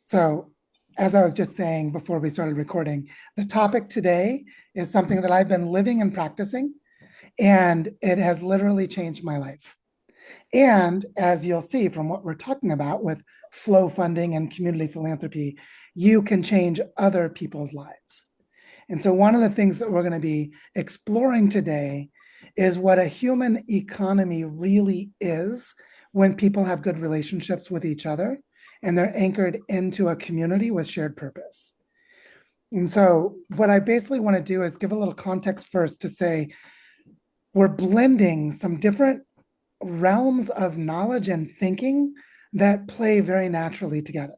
So, as I was just saying before we started recording, the topic today is something that I've been living and practicing, and it has literally changed my life. And as you'll see from what we're talking about with flow funding and community philanthropy, you can change other people's lives. And so, one of the things that we're going to be exploring today is what a human economy really is when people have good relationships with each other and they're anchored into a community with shared purpose. And so, what I basically want to do is give a little context first to say we're blending some different realms of knowledge and thinking that play very naturally together.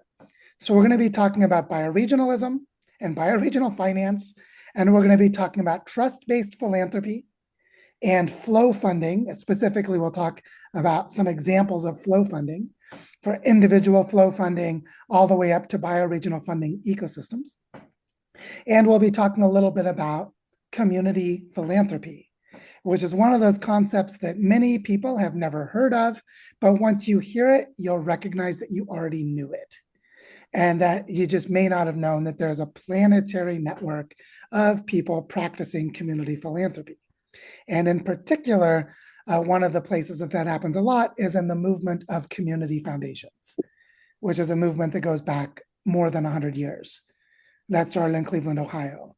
So, we're going to be talking about bioregionalism and bioregional finance, and we're going to be talking about trust-based philanthropy and flow funding. Specifically, we'll talk about some examples of flow funding for individual flow funding all the way up to bioregional funding ecosystems. And we'll be talking a little bit about community philanthropy, which is one of those concepts that many people have never heard of, but once you hear it, you'll recognize that you already knew it, and that you just may not have known that there's a planetary network of people practicing community philanthropy. And in particular, one of the places that happens a lot is in the movement of community foundations, which is a movement that goes back more than 100 years. That started in Cleveland, Ohio.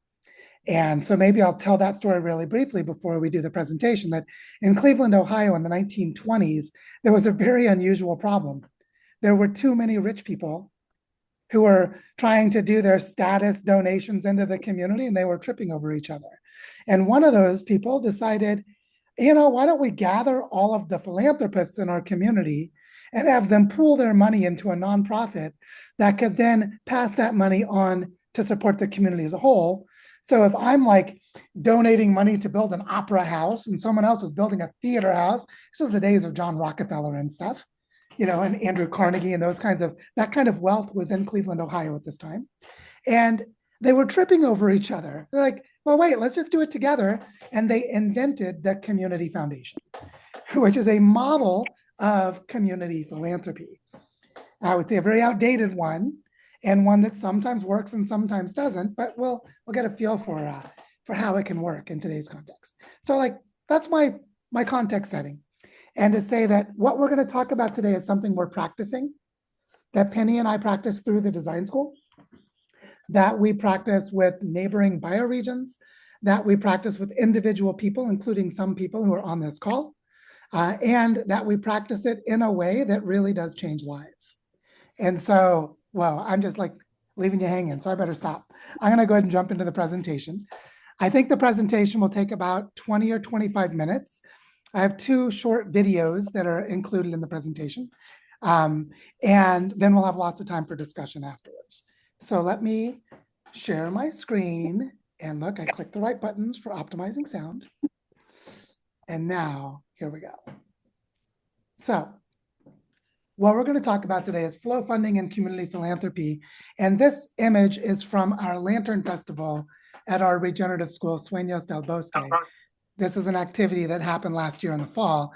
And so maybe I'll tell that story really briefly before we do the presentation, that in Cleveland, Ohio in the 1920s, there was a very unusual problem. There were too many rich people who were trying to do their status donations into the community, and they were tripping over each other. And one of those people decided, why don't we gather all of the philanthropists in our community and have them pool their money into a nonprofit that could then pass that money on to support the community as a whole. So if I'm like donating money to build an opera house and someone else is building a theater house, this is the days of John Rockefeller and stuff, and Andrew Carnegie and that kind of wealth was in Cleveland, Ohio at this time. And they were tripping over each other. They're like, well, wait, let's just do it together. And they invented the Community Foundation, which is a model of community philanthropy. I would say a very outdated one, and one that sometimes works and sometimes doesn't, but we'll get a feel for how it can work in today's context. So that's my context setting. And to say that what we're going to talk about today is something we're practicing, that Penny and I practice through the design school, that we practice with neighboring bioregions, that we practice with individual people, including some people who are on this call, and that we practice it in a way that really does change lives. And so, well, I'm just leaving you hanging, so I better stop. I'm going to go ahead and jump into the presentation. I think the presentation will take about 20 or 25 minutes. I have 2 short videos that are included in the presentation, and then we'll have lots of time for discussion afterwards. So let me share my screen, and look, I clicked the right buttons for optimizing sound. And now, here we go. So what we're going to talk about today is flow funding and community philanthropy. And this image is from our Lantern Festival at our regenerative school, Sueños del Bosque. This is an activity that happened last year in the fall.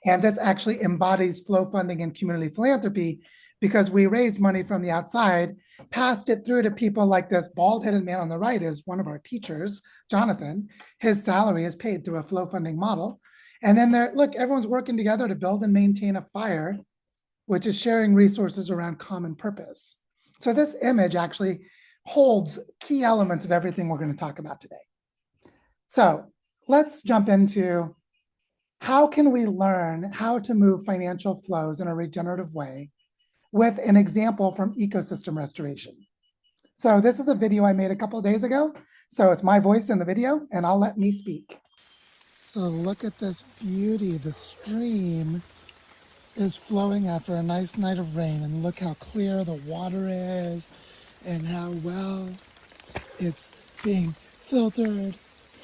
And this actually embodies flow funding and community philanthropy, because we raised money from the outside, passed it through to people like this bald-headed man on the right is one of our teachers, Jonathan. His salary is paid through a flow funding model. And then everyone's working together to build and maintain a fire, which is sharing resources around common purpose. So this image actually holds key elements of everything we're going to talk about today. So let's jump into how can we learn how to move financial flows in a regenerative way with an example from ecosystem restoration. So this is a video I made a couple of days ago. So it's my voice in the video, and I'll let me speak. So look at this beauty. The stream is flowing after a nice night of rain, and look how clear the water is and how well it's being filtered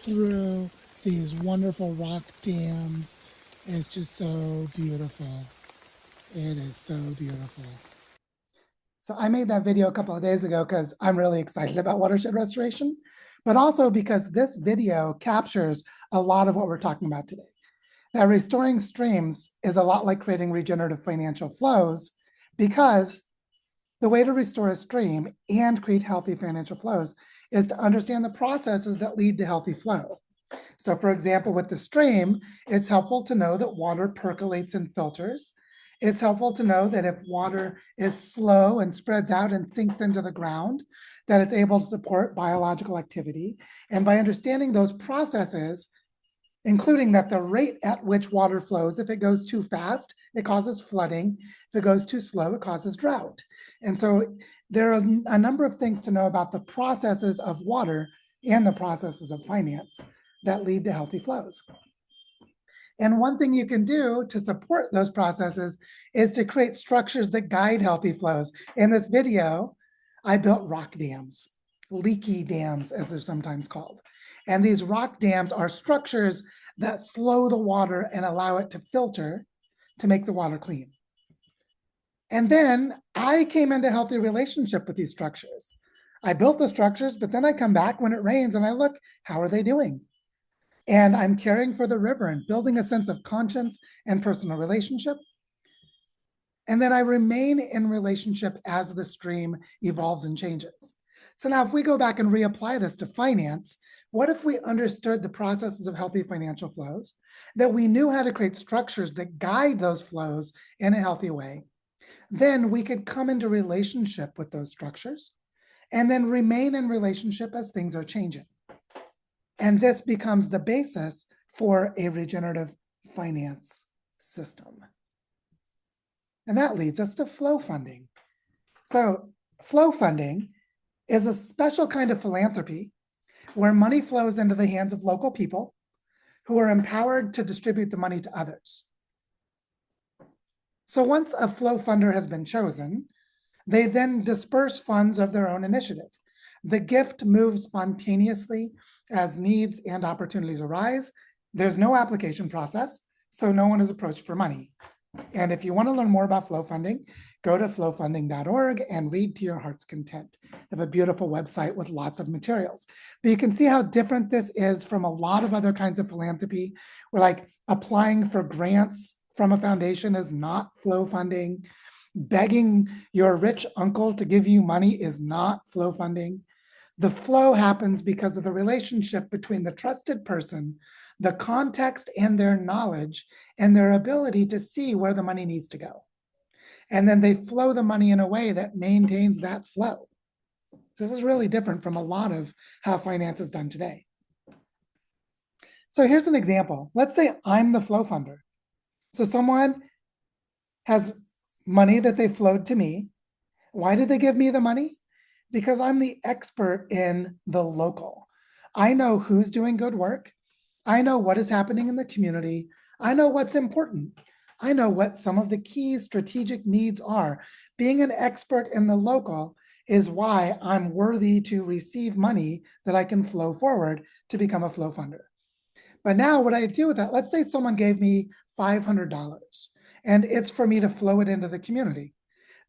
through these wonderful rock dams. It's just so beautiful. It is so beautiful. So I made that video a couple of days ago because I'm really excited about watershed restoration, but also because this video captures a lot of what we're talking about today. Now, restoring streams is a lot like creating regenerative financial flows, because The way to restore a stream and create healthy financial flows is to understand the processes that lead to healthy flow. So for example, with the stream, it's helpful to know that water percolates and filters. It's helpful to know that if water is slow and spreads out and sinks into the ground, that it's able to support biological activity. And by understanding those processes, including that the rate at which water flows, if it goes too fast, it causes flooding. If it goes too slow, it causes drought. And so there are a number of things to know about the processes of water and the processes of finance that lead to healthy flows. And one thing you can do to support those processes is to create structures that guide healthy flows. In this video, I built rock dams, leaky dams, as they're sometimes called. And these rock dams are structures that slow the water and allow it to filter to make the water clean. And then I came into healthy relationship with these structures. I built the structures, but then I come back when it rains and I look, how are they doing? And I'm caring for the river and building a sense of conscience and personal relationship. And then I remain in relationship as the stream evolves and changes. So now if we go back and reapply this to finance, what if we understood the processes of healthy financial flows, that we knew how to create structures that guide those flows in a healthy way? Then we could come into relationship with those structures and then remain in relationship as things are changing. And this becomes the basis for a regenerative finance system. And that leads us to flow funding. So flow funding is a special kind of philanthropy where money flows into the hands of local people who are empowered to distribute the money to others. So once a flow funder has been chosen, they then disperse funds of their own initiative. The gift moves spontaneously as needs and opportunities arise. There's no application process, so no one is approached for money. And if you want to learn more about flow funding, go to flowfunding.org and read to your heart's content. They have a beautiful website with lots of materials. But you can see how different this is from a lot of other kinds of philanthropy, where like applying for grants from a foundation is not flow funding. Begging your rich uncle to give you money is not flow funding. The flow happens because of the relationship between the trusted person, the context and their knowledge, and their ability to see where the money needs to go. And then they flow the money in a way that maintains that flow. This is really different from a lot of how finance is done today. So here's an example. Let's say I'm the flow funder. So someone has money that they flowed to me. Why did they give me the money? Because I'm the expert in the local. I know who's doing good work. I know what is happening in the community. I know what's important. I know what some of the key strategic needs are. Being an expert in the local is why I'm worthy to receive money that I can flow forward to become a flow funder. But now what I do with that, let's say someone gave me $500 and it's for me to flow it into the community.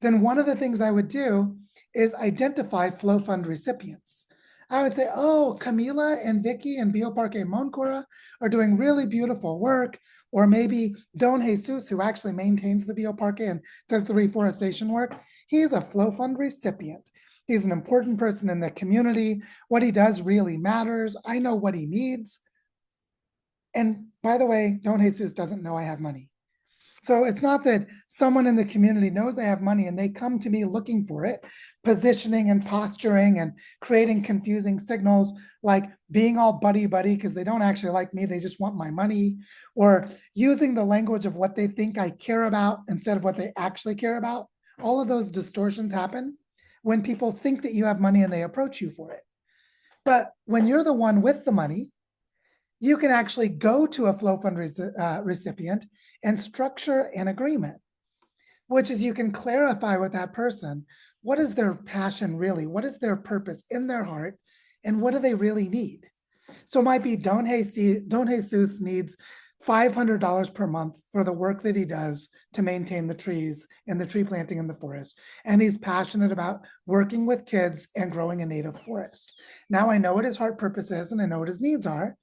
Then one of the things I would do is identify flow fund recipients. I would say, oh, Camila and Vicky and Bioparque Moncora are doing really beautiful work. Or maybe Don Jesus, who actually maintains the Bioparque and does the reforestation work, he's a flow fund recipient. He's an important person in the community. What he does really matters. I know what he needs. And by the way, Don Jesus doesn't know I have money. So it's not that someone in the community knows I have money and they come to me looking for it, positioning and posturing and creating confusing signals, like being all buddy-buddy because they don't actually like me, they just want my money, or using the language of what they think I care about instead of what they actually care about. All of those distortions happen when people think that you have money and they approach you for it. But when you're the one with the money, you can actually go to a flow fund recipient and structure an agreement, which is you can clarify with that person, what is their passion really? What is their purpose in their heart? And what do they really need? So it might be Don Jesus needs $500 per month for the work that he does to maintain the trees and the tree planting in the forest. And he's passionate about working with kids and growing a native forest. Now I know what his heart purpose is and I know what his needs are.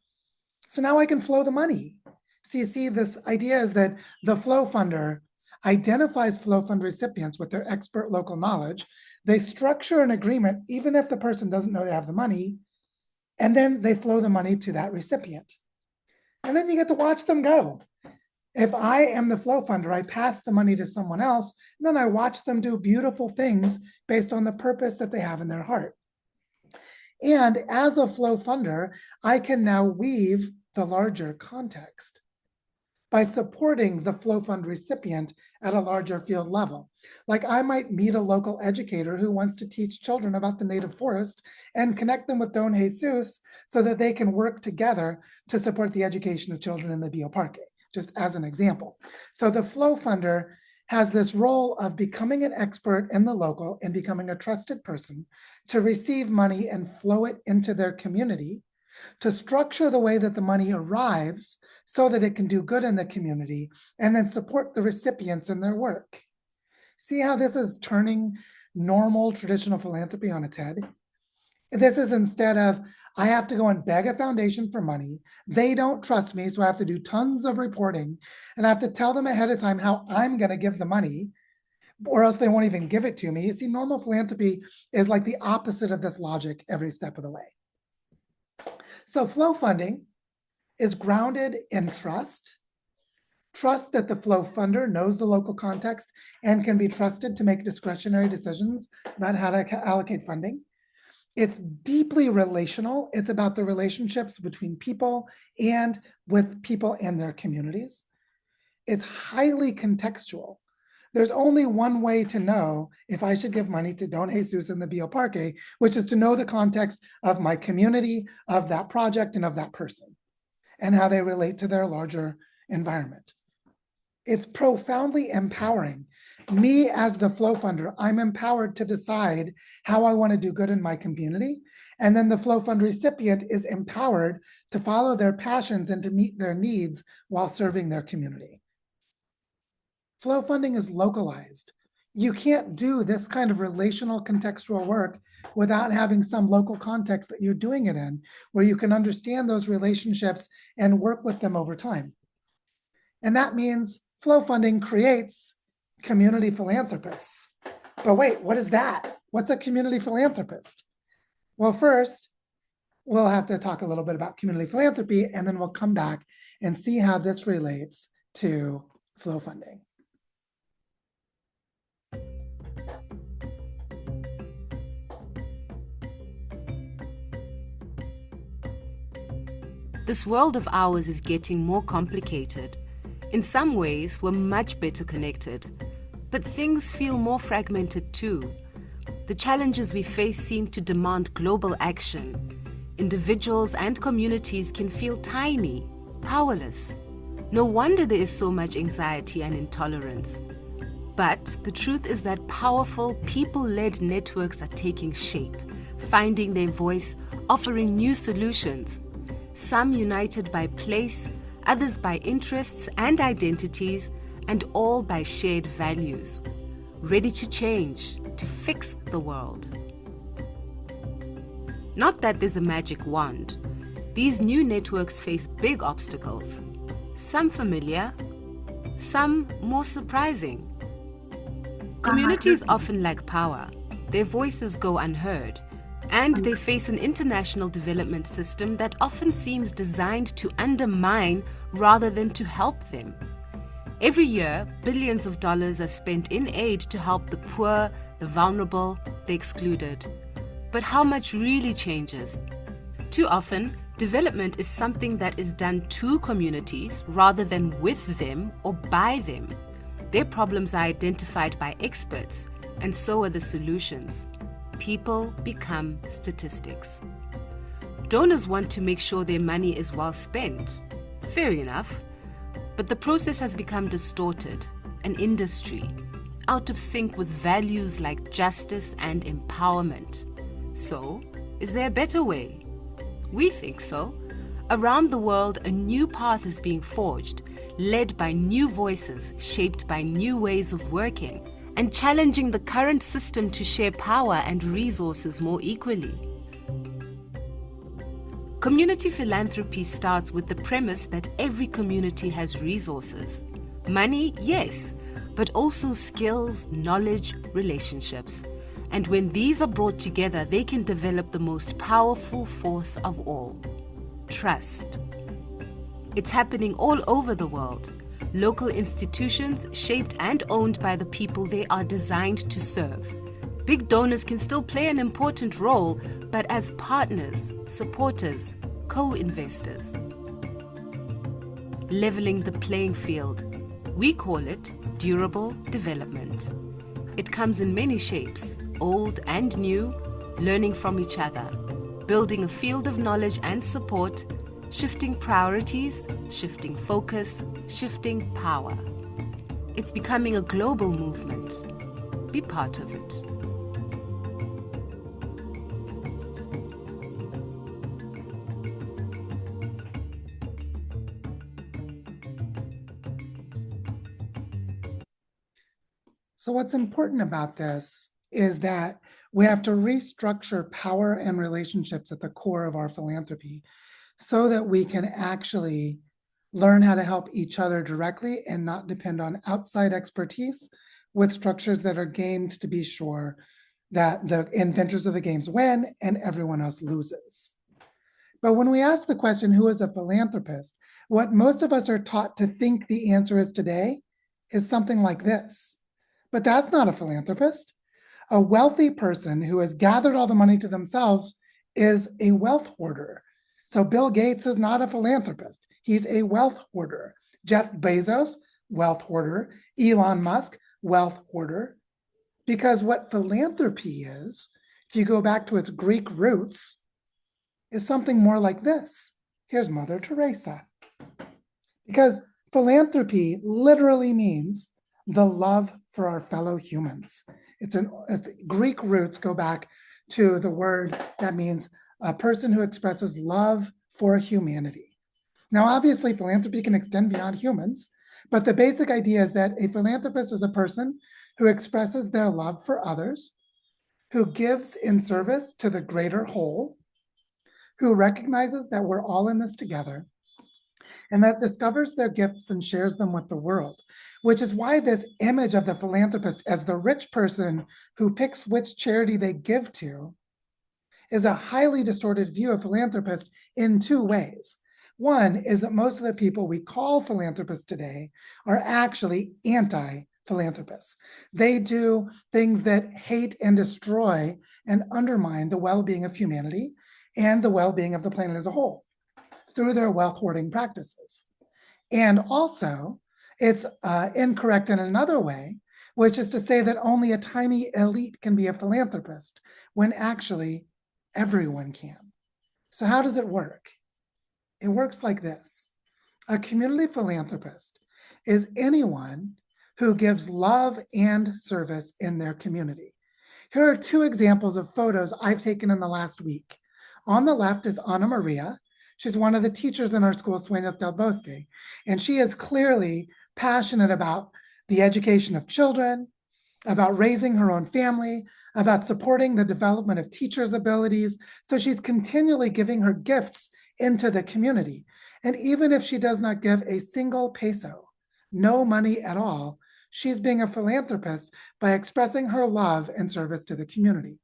So now I can flow the money. So you see, this idea is that the flow funder, identifies Flow Fund recipients with their expert local knowledge. They structure an agreement, even if the person doesn't know they have the money, and then they flow the money to that recipient. And then you get to watch them go. If I am the flow funder, I pass the money to someone else, and then I watch them do beautiful things based on the purpose that they have in their heart. And as a flow funder, I can now weave the larger context by supporting the flow fund recipient at a larger field level. Like I might meet a local educator who wants to teach children about the native forest and connect them with Don Jesus so that they can work together to support the education of children in the bioparque, just as an example. So the flow funder has this role of becoming an expert in the local and becoming a trusted person to receive money and flow it into their community, to structure the way that the money arrives so that it can do good in the community, and then support the recipients in their work. See how this is turning normal traditional philanthropy on its head? This is instead of, I have to go and beg a foundation for money. They don't trust me, so I have to do tons of reporting, and I have to tell them ahead of time how I'm going to give the money, or else they won't even give it to me. You see, normal philanthropy is like the opposite of this logic every step of the way. So flow funding is grounded in trust that the flow funder knows the local context and can be trusted to make discretionary decisions about how to allocate funding. It's deeply relational. It's about the relationships between people and with people and their communities. It's highly contextual. There's only one way to know if I should give money to Don Jesus in the bioparque, which is to know the context of my community, of that project, and of that person, and how they relate to their larger environment. It's profoundly empowering. Me as the flow funder, I'm empowered to decide how I want to do good in my community. And then the flow fund recipient is empowered to follow their passions and to meet their needs while serving their community. Flow funding is localized. You can't do this kind of relational contextual work without having some local context that you're doing it in, where you can understand those relationships and work with them over time. And that means flow funding creates community philanthropists. But wait, what is that? What's a community philanthropist? Well, first, we'll have to talk a little bit about community philanthropy, and then we'll come back and see how this relates to flow funding. This world of ours is getting more complicated. In some ways, we're much better connected, but things feel more fragmented too. The challenges we face seem to demand global action. Individuals and communities can feel tiny, powerless. No wonder there is so much anxiety and intolerance. But the truth is that powerful, people-led networks are taking shape, finding their voice, offering new solutions. Some united by place, others by interests and identities, and all by shared values. Ready to change, to fix the world. Not that there's a magic wand. These new networks face big obstacles. Some familiar, some more surprising. Communities often lack power. Their voices go unheard. And they face an international development system that often seems designed to undermine rather than to help them. Every year, billions of dollars are spent in aid to help the poor, the vulnerable, the excluded. But how much really changes? Too often, development is something that is done to communities rather than with them or by them. Their problems are identified by experts, and so are the solutions. People become statistics. Donors want to make sure their money is well spent. Fair enough. But the process has become distorted, an industry, out of sync with values like justice and empowerment. So, is there a better way? We think so. Around the world, a new path is being forged, led by new voices, shaped by new ways of working, and challenging the current system to share power and resources more equally. Community philanthropy starts with the premise that every community has resources. Money, yes, but also skills, knowledge, relationships. And when these are brought together, they can develop the most powerful force of all: trust. It's happening all over the world. Local institutions shaped and owned by the people they are designed to serve. Big donors can still play an important role, but as partners, supporters, co-investors. Leveling the playing field. We call it durable development. It comes in many shapes, old and new, learning from each other, building a field of knowledge and support, shifting priorities, shifting focus, shifting power. It's becoming a global movement. Be part of it. So what's important about this is that we have to restructure power and relationships at the core of our philanthropy so that we can actually learn how to help each other directly and not depend on outside expertise with structures that are gamed to be sure that the inventors of the games win and everyone else loses. But when we ask the question, who is a philanthropist, what most of us are taught to think the answer is today is something like this. But that's not a philanthropist. A wealthy person who has gathered all the money to themselves is a wealth hoarder. So Bill Gates is not a philanthropist. He's a wealth hoarder. Jeff Bezos, wealth hoarder. Elon Musk, wealth hoarder. Because what philanthropy is, if you go back to its Greek roots, is something more like this. Here's Mother Teresa. Because philanthropy literally means the love for our fellow humans. It's Greek roots go back to the word that means a person who expresses love for humanity. Now, obviously, philanthropy can extend beyond humans, but the basic idea is that a philanthropist is a person who expresses their love for others, who gives in service to the greater whole, who recognizes that we're all in this together, and that discovers their gifts and shares them with the world, which is why this image of the philanthropist as the rich person who picks which charity they give to is a highly distorted view of philanthropist in two ways. One is that most of the people we call philanthropists today are actually anti-philanthropists. They do things that hate and destroy and undermine the well-being of humanity and the well-being of the planet as a whole through their wealth hoarding practices. And also, it's incorrect in another way, which is to say that only a tiny elite can be a philanthropist, when actually everyone can. So how does it work? It works like this. A community philanthropist is anyone who gives love and service in their community. Here are two examples of photos I've taken in the last week. On the left is Ana Maria. She's one of the teachers in our school, Sueños del Bosque, and she is clearly passionate about the education of children, about raising her own family, about supporting the development of teachers' abilities. So she's continually giving her gifts into the community. And even if she does not give a single peso, no money at all, she's being a philanthropist by expressing her love and service to the community.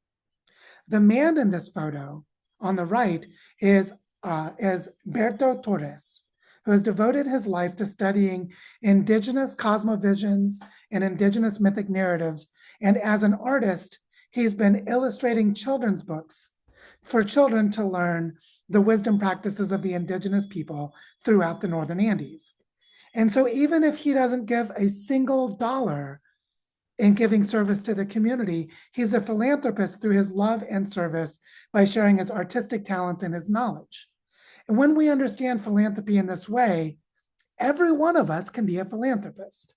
The man in this photo on the right is Berto Torres, who has devoted his life to studying indigenous cosmovisions and indigenous mythic narratives. And as an artist, he's been illustrating children's books for children to learn the wisdom practices of the indigenous people throughout the Northern Andes. And so even if he doesn't give a single dollar in giving service to the community, he's a philanthropist through his love and service by sharing his artistic talents and his knowledge. And when we understand philanthropy in this way, every one of us can be a philanthropist.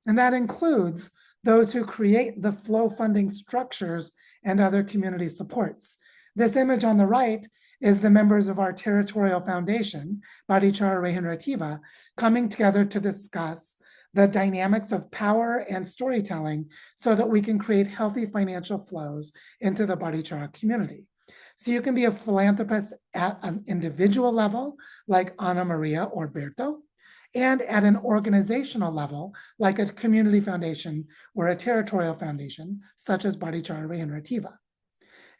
And that includes those who create the flow funding structures and other community supports. This image on the right is the members of our territorial foundation, Barichara Regenerativa, coming together to discuss the dynamics of power and storytelling so that we can create healthy financial flows into the Barichara community. So you can be a philanthropist at an individual level, like Ana Maria or Berto, and at an organizational level, like a community foundation or a territorial foundation, such as Barichara Regenerativa.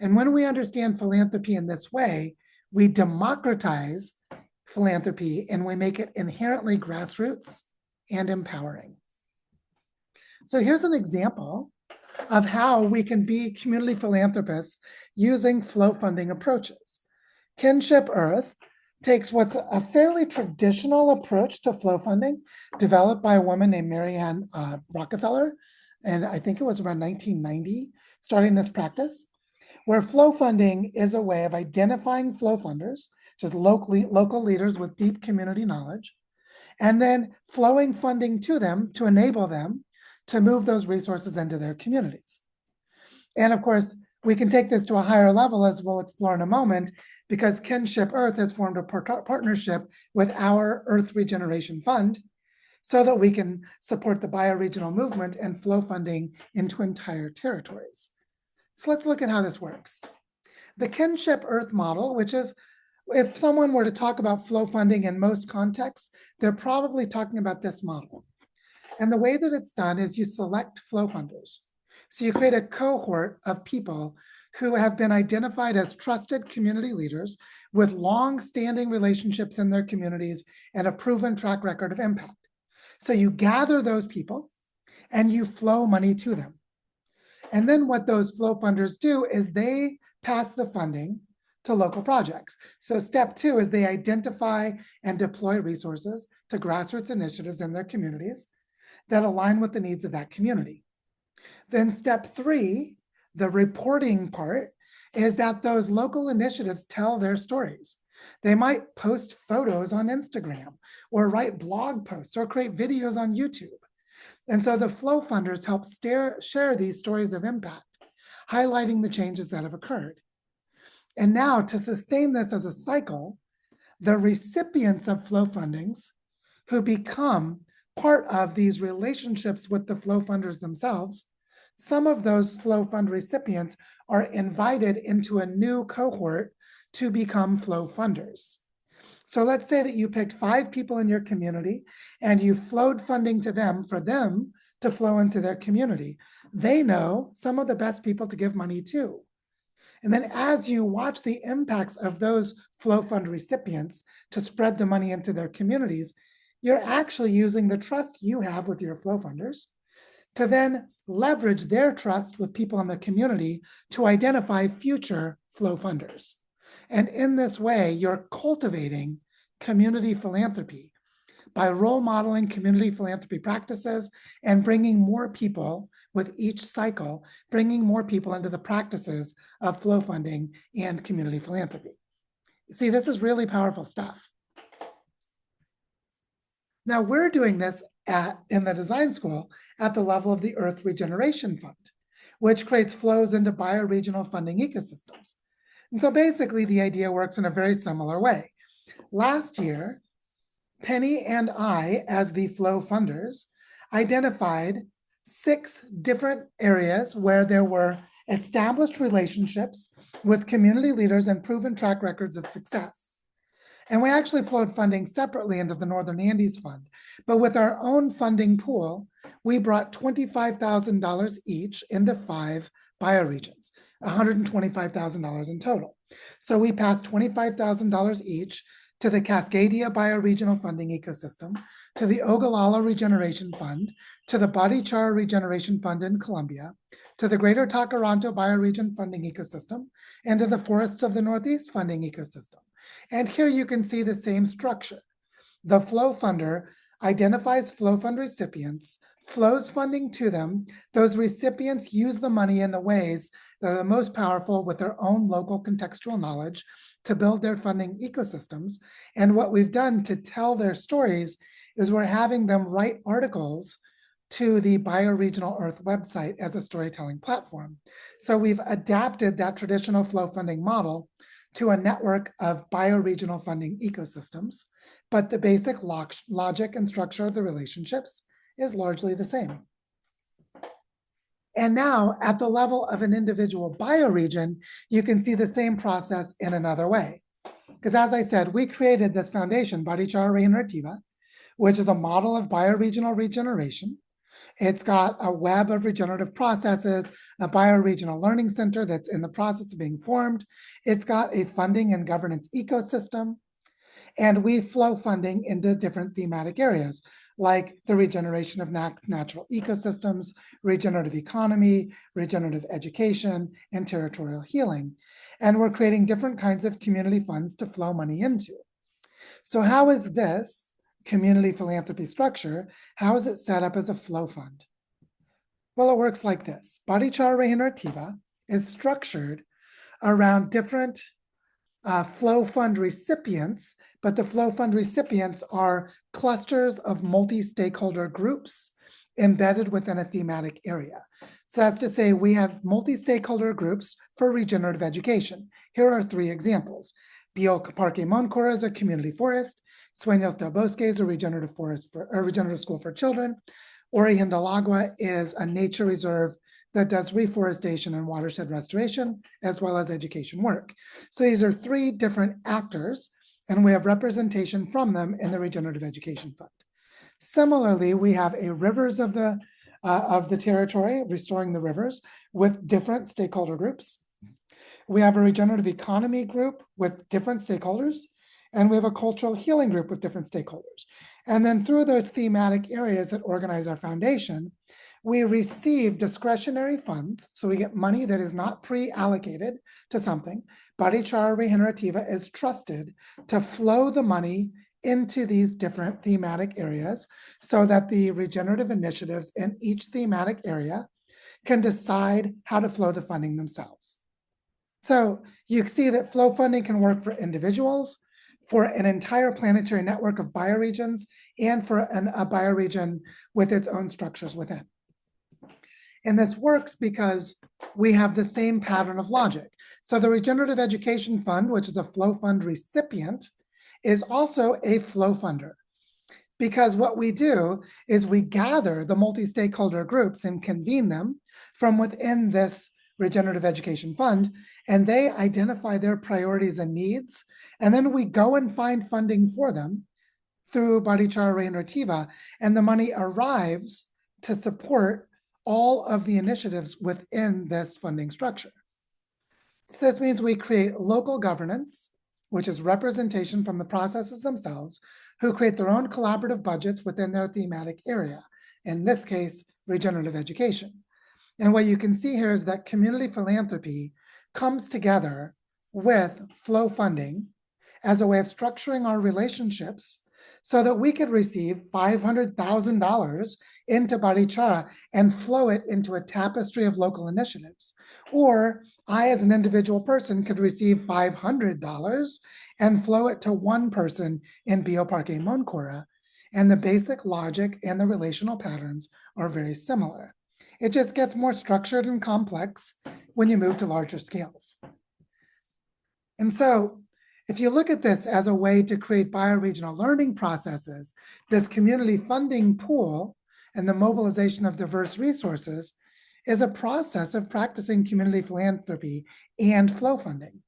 And when we understand philanthropy in this way, we democratize philanthropy and we make it inherently grassroots and empowering. So here's an example of how we can be community philanthropists using flow funding approaches. Kinship Earth takes what's a fairly traditional approach to flow funding, developed by a woman named Marianne Rockefeller, and I think it was around 1990, starting this practice, where flow funding is a way of identifying flow funders, just local leaders with deep community knowledge, and then flowing funding to them to enable them to move those resources into their communities. And of course, we can take this to a higher level, as we'll explore in a moment, because Kinship Earth has formed a partnership with our Earth Regeneration Fund so that we can support the bioregional movement and flow funding into entire territories. So let's look at how this works. The Kinship Earth model, which is, if someone were to talk about flow funding in most contexts, they're probably talking about this model. And the way that it's done is you select flow funders. So you create a cohort of people who have been identified as trusted community leaders with long-standing relationships in their communities and a proven track record of impact. So you gather those people and you flow money to them. And then what those flow funders do is they pass the funding to local projects. So step 2 is they identify and deploy resources to grassroots initiatives in their communities that align with the needs of that community. Then step 3, the reporting part, is that those local initiatives tell their stories. They might post photos on Instagram or write blog posts or create videos on YouTube. And so the flow funders help share these stories of impact, highlighting the changes that have occurred. And now, to sustain this as a cycle, the recipients of flow fundings who become part of these relationships with the flow funders themselves, some of those flow fund recipients are invited into a new cohort to become flow funders. So let's say that you picked 5 people in your community and you flowed funding to them for them to flow into their community. They know some of the best people to give money to. And then as you watch the impacts of those flow fund recipients to spread the money into their communities, you're actually using the trust you have with your flow funders to then leverage their trust with people in the community to identify future flow funders. And in this way, you're cultivating community philanthropy by role modeling community philanthropy practices and bringing more people with each cycle, bringing more people into the practices of flow funding and community philanthropy. See, this is really powerful stuff. Now we're doing this in the design school at the level of the Earth Regeneration Fund, which creates flows into bioregional funding ecosystems. And so basically the idea works in a very similar way. Last year, Penny and I, as the flow funders, identified 6 different areas where there were established relationships with community leaders and proven track records of success. And we actually flowed funding separately into the Northern Andes Fund. But with our own funding pool, we brought $25,000 each into 5 bioregions, $125,000 in total. So we passed $25,000 each to the Cascadia Bioregional Funding Ecosystem, to the Ogallala Regeneration Fund, to the Barichara Regeneration Fund in Colombia, to the Greater Takaranto Bioregion Funding Ecosystem, and to the Forests of the Northeast Funding Ecosystem. And here you can see the same structure. The flow funder identifies flow fund recipients, flows funding to them. Those recipients use the money in the ways that are the most powerful with their own local contextual knowledge to build their funding ecosystems. And what we've done to tell their stories is we're having them write articles to the Bioregional Earth website as a storytelling platform. So we've adapted that traditional flow funding model to a network of bioregional funding ecosystems, but the basic logic and structure of the relationships is largely the same. And now at the level of an individual bioregion, you can see the same process in another way. Because as I said, we created this foundation, Barichara Regenerativa, which is a model of bioregional regeneration. It's got a web of regenerative processes, a bioregional learning center that's in the process of being formed. It's got a funding and governance ecosystem. And we flow funding into different thematic areas, like the regeneration of natural ecosystems, regenerative economy, regenerative education, and territorial healing. And we're creating different kinds of community funds to flow money into. So how is this community philanthropy structure, how is it set up as a flow fund? Well, it works like this. Barichara Regenerativa is structured around different flow fund recipients, but the flow fund recipients are clusters of multi-stakeholder groups embedded within a thematic area. So that's to say we have multi-stakeholder groups for regenerative education. Here are 3 examples. Bioparque Moncora is a community forest. Sueños del Bosque is a regenerative forest for a regenerative school for children. Origen del Agua is a nature reserve that does reforestation and watershed restoration, as well as education work. So these are 3 different actors, and we have representation from them in the Regenerative Education Fund. Similarly, we have a rivers of the territory, restoring the rivers, with different stakeholder groups. We have a regenerative economy group with different stakeholders, and we have a cultural healing group with different stakeholders. And then through those thematic areas that organize our foundation, we receive discretionary funds, so we get money that is not pre-allocated to something. Barichara Regenerativa is trusted to flow the money into these different thematic areas so that the regenerative initiatives in each thematic area can decide how to flow the funding themselves. So you see that flow funding can work for individuals, for an entire planetary network of bioregions, and for a bioregion with its own structures within. And this works because we have the same pattern of logic. So the Regenerative Education Fund, which is a flow fund recipient, is also a flow funder. Because what we do is we gather the multi-stakeholder groups and convene them from within this Regenerative Education Fund, and they identify their priorities and needs, and then we go and find funding for them through Barichara Regenerativa, and the money arrives to support all of the initiatives within this funding structure. So this means we create local governance, which is representation from the processes themselves, who create their own collaborative budgets within their thematic area, in this case, regenerative education. And what you can see here is that community philanthropy comes together with flow funding as a way of structuring our relationships so that we could receive $500,000 into Barichara and flow it into a tapestry of local initiatives. Or I, as an individual person, could receive $500 and flow it to one person in Bioparque Moncora. And the basic logic and the relational patterns are very similar. It just gets more structured and complex when you move to larger scales. And so if you look at this as a way to create bioregional learning processes, this community funding pool and the mobilization of diverse resources is a process of practicing community philanthropy and flow funding.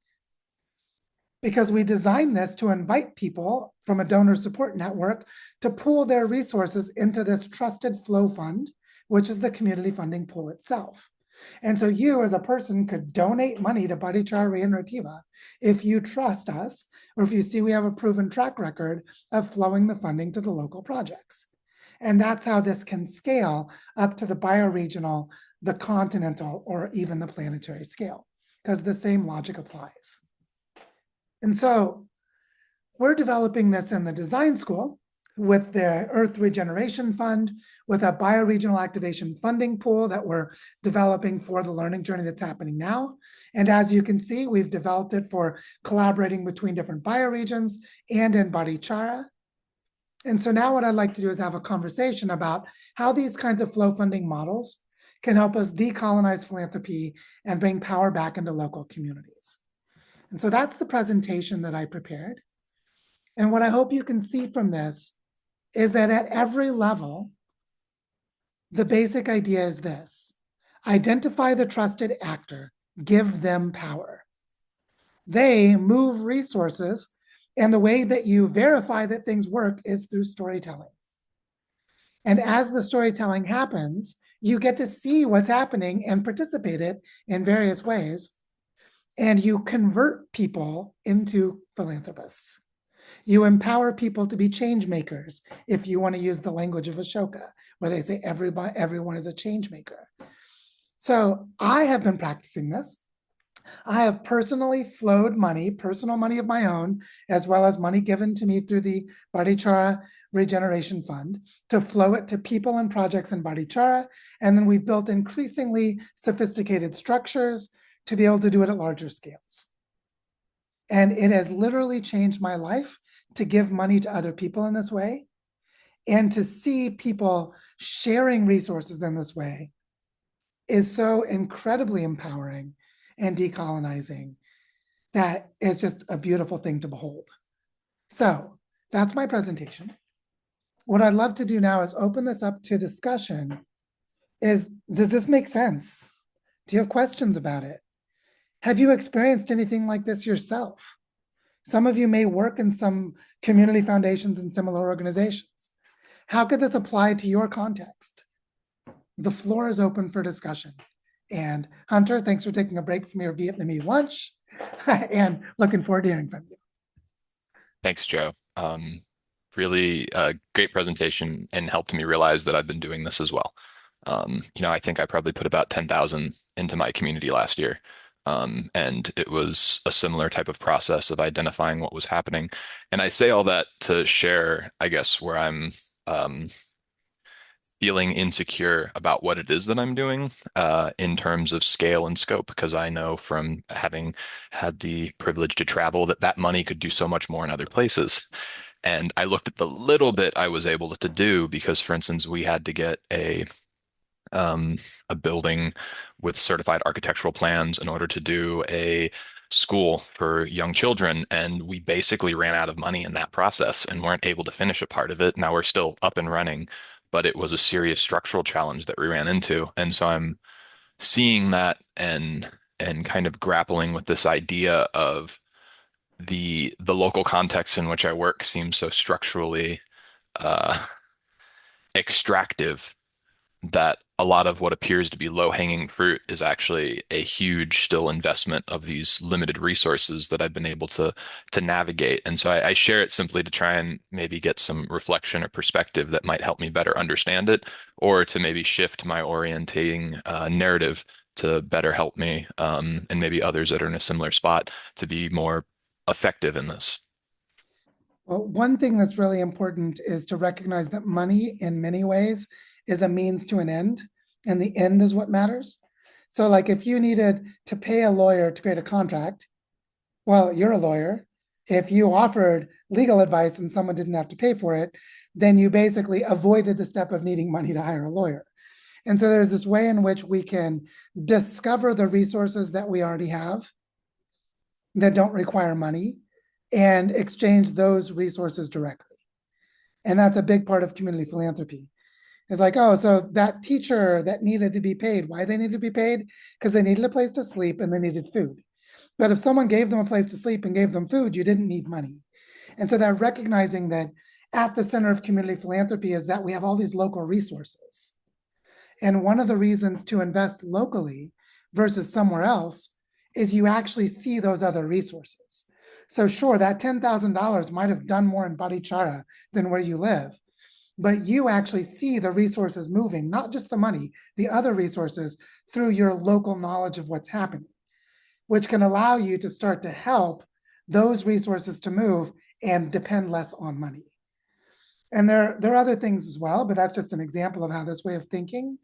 Because we designed this to invite people from a donor support network to pool their resources into this trusted flow fund, which is the community funding pool itself. And so you as a person could donate money to Barichara Regenerativa if you trust us, or if you see we have a proven track record of flowing the funding to the local projects. And that's how this can scale up to the bioregional, the continental, or even the planetary scale, because the same logic applies. And so we're developing this in the design school with the Earth Regeneration Fund, with a bioregional activation funding pool that we're developing for the learning journey that's happening now. And as you can see, we've developed it for collaborating between different bioregions and in Barichara. And so now what I'd like to do is have a conversation about how these kinds of flow funding models can help us decolonize philanthropy and bring power back into local communities. And so that's the presentation that I prepared. And what I hope you can see from this is that at every level, the basic idea is this: identify the trusted actor, give them power. They move resources, and the way that you verify that things work is through storytelling. And as the storytelling happens, you get to see what's happening and participate it in various ways. And you convert people into philanthropists. You empower people to be change makers, if you want to use the language of Ashoka, where they say everyone is a change maker. So I have been practicing this. I have personally flowed money, personal money of my own, as well as money given to me through the Barichara Regeneration Fund, to flow it to people and projects in Barichara. And then we've built increasingly sophisticated structures to be able to do it at larger scales. And it has literally changed my life to give money to other people in this way, and to see people sharing resources in this way is so incredibly empowering and decolonizing that it's just a beautiful thing to behold. So that's my presentation. What I'd love to do now is open this up to discussion. Does this make sense? Do you have questions about it? Have you experienced anything like this yourself? Some of you may work in some community foundations and similar organizations. How could this apply to your context? The floor is open for discussion. And Hunter, thanks for taking a break from your Vietnamese lunch and looking forward to hearing from you. Thanks, Joe. Really great presentation, and helped me realize that I've been doing this as well. I think I probably put about 10,000 into my community last year. And it was a similar type of process of identifying what was happening. And I say all that to share, I guess, where I'm feeling insecure about what it is that I'm doing in terms of scale and scope, because I know from having had the privilege to travel that that money could do so much more in other places. And I looked at the little bit I was able to do because, for instance, we had to get a building with certified architectural plans in order to do a school for young children. And we basically ran out of money in that process and weren't able to finish a part of it. Now we're still up and running, but it was a serious structural challenge that we ran into. And so I'm seeing that and kind of grappling with this idea of the local context in which I work seems so structurally uh, extractive that a lot of what appears to be low-hanging fruit is actually a huge still investment of these limited resources that I've been able to navigate. And so I share it simply to try and maybe get some reflection or perspective that might help me better understand it, or to maybe shift my orientating narrative to better help me and maybe others that are in a similar spot to be more effective in this. Well, one thing that's really important is to recognize that money in many ways is a means to an end, and the end is what matters. So like if you needed to pay a lawyer to create a contract, well, you're a lawyer. If you offered legal advice and someone didn't have to pay for it, then you basically avoided the step of needing money to hire a lawyer. And so there's this way in which we can discover the resources that we already have that don't require money and exchange those resources directly. And that's a big part of community philanthropy. It's like, oh, so that teacher that needed to be paid, why they needed to be paid? Because they needed a place to sleep and they needed food. But if someone gave them a place to sleep and gave them food, you didn't need money. And so that recognizing that at the center of community philanthropy is that we have all these local resources. And one of the reasons to invest locally versus somewhere else is you actually see those other resources. So sure, that $10,000 might have done more in Barichara than where you live, but you actually see the resources moving, not just the money, the other resources through your local knowledge of what's happening, which can allow you to start to help those resources to move and depend less on money. And there are other things as well, but that's just an example of how this way of thinking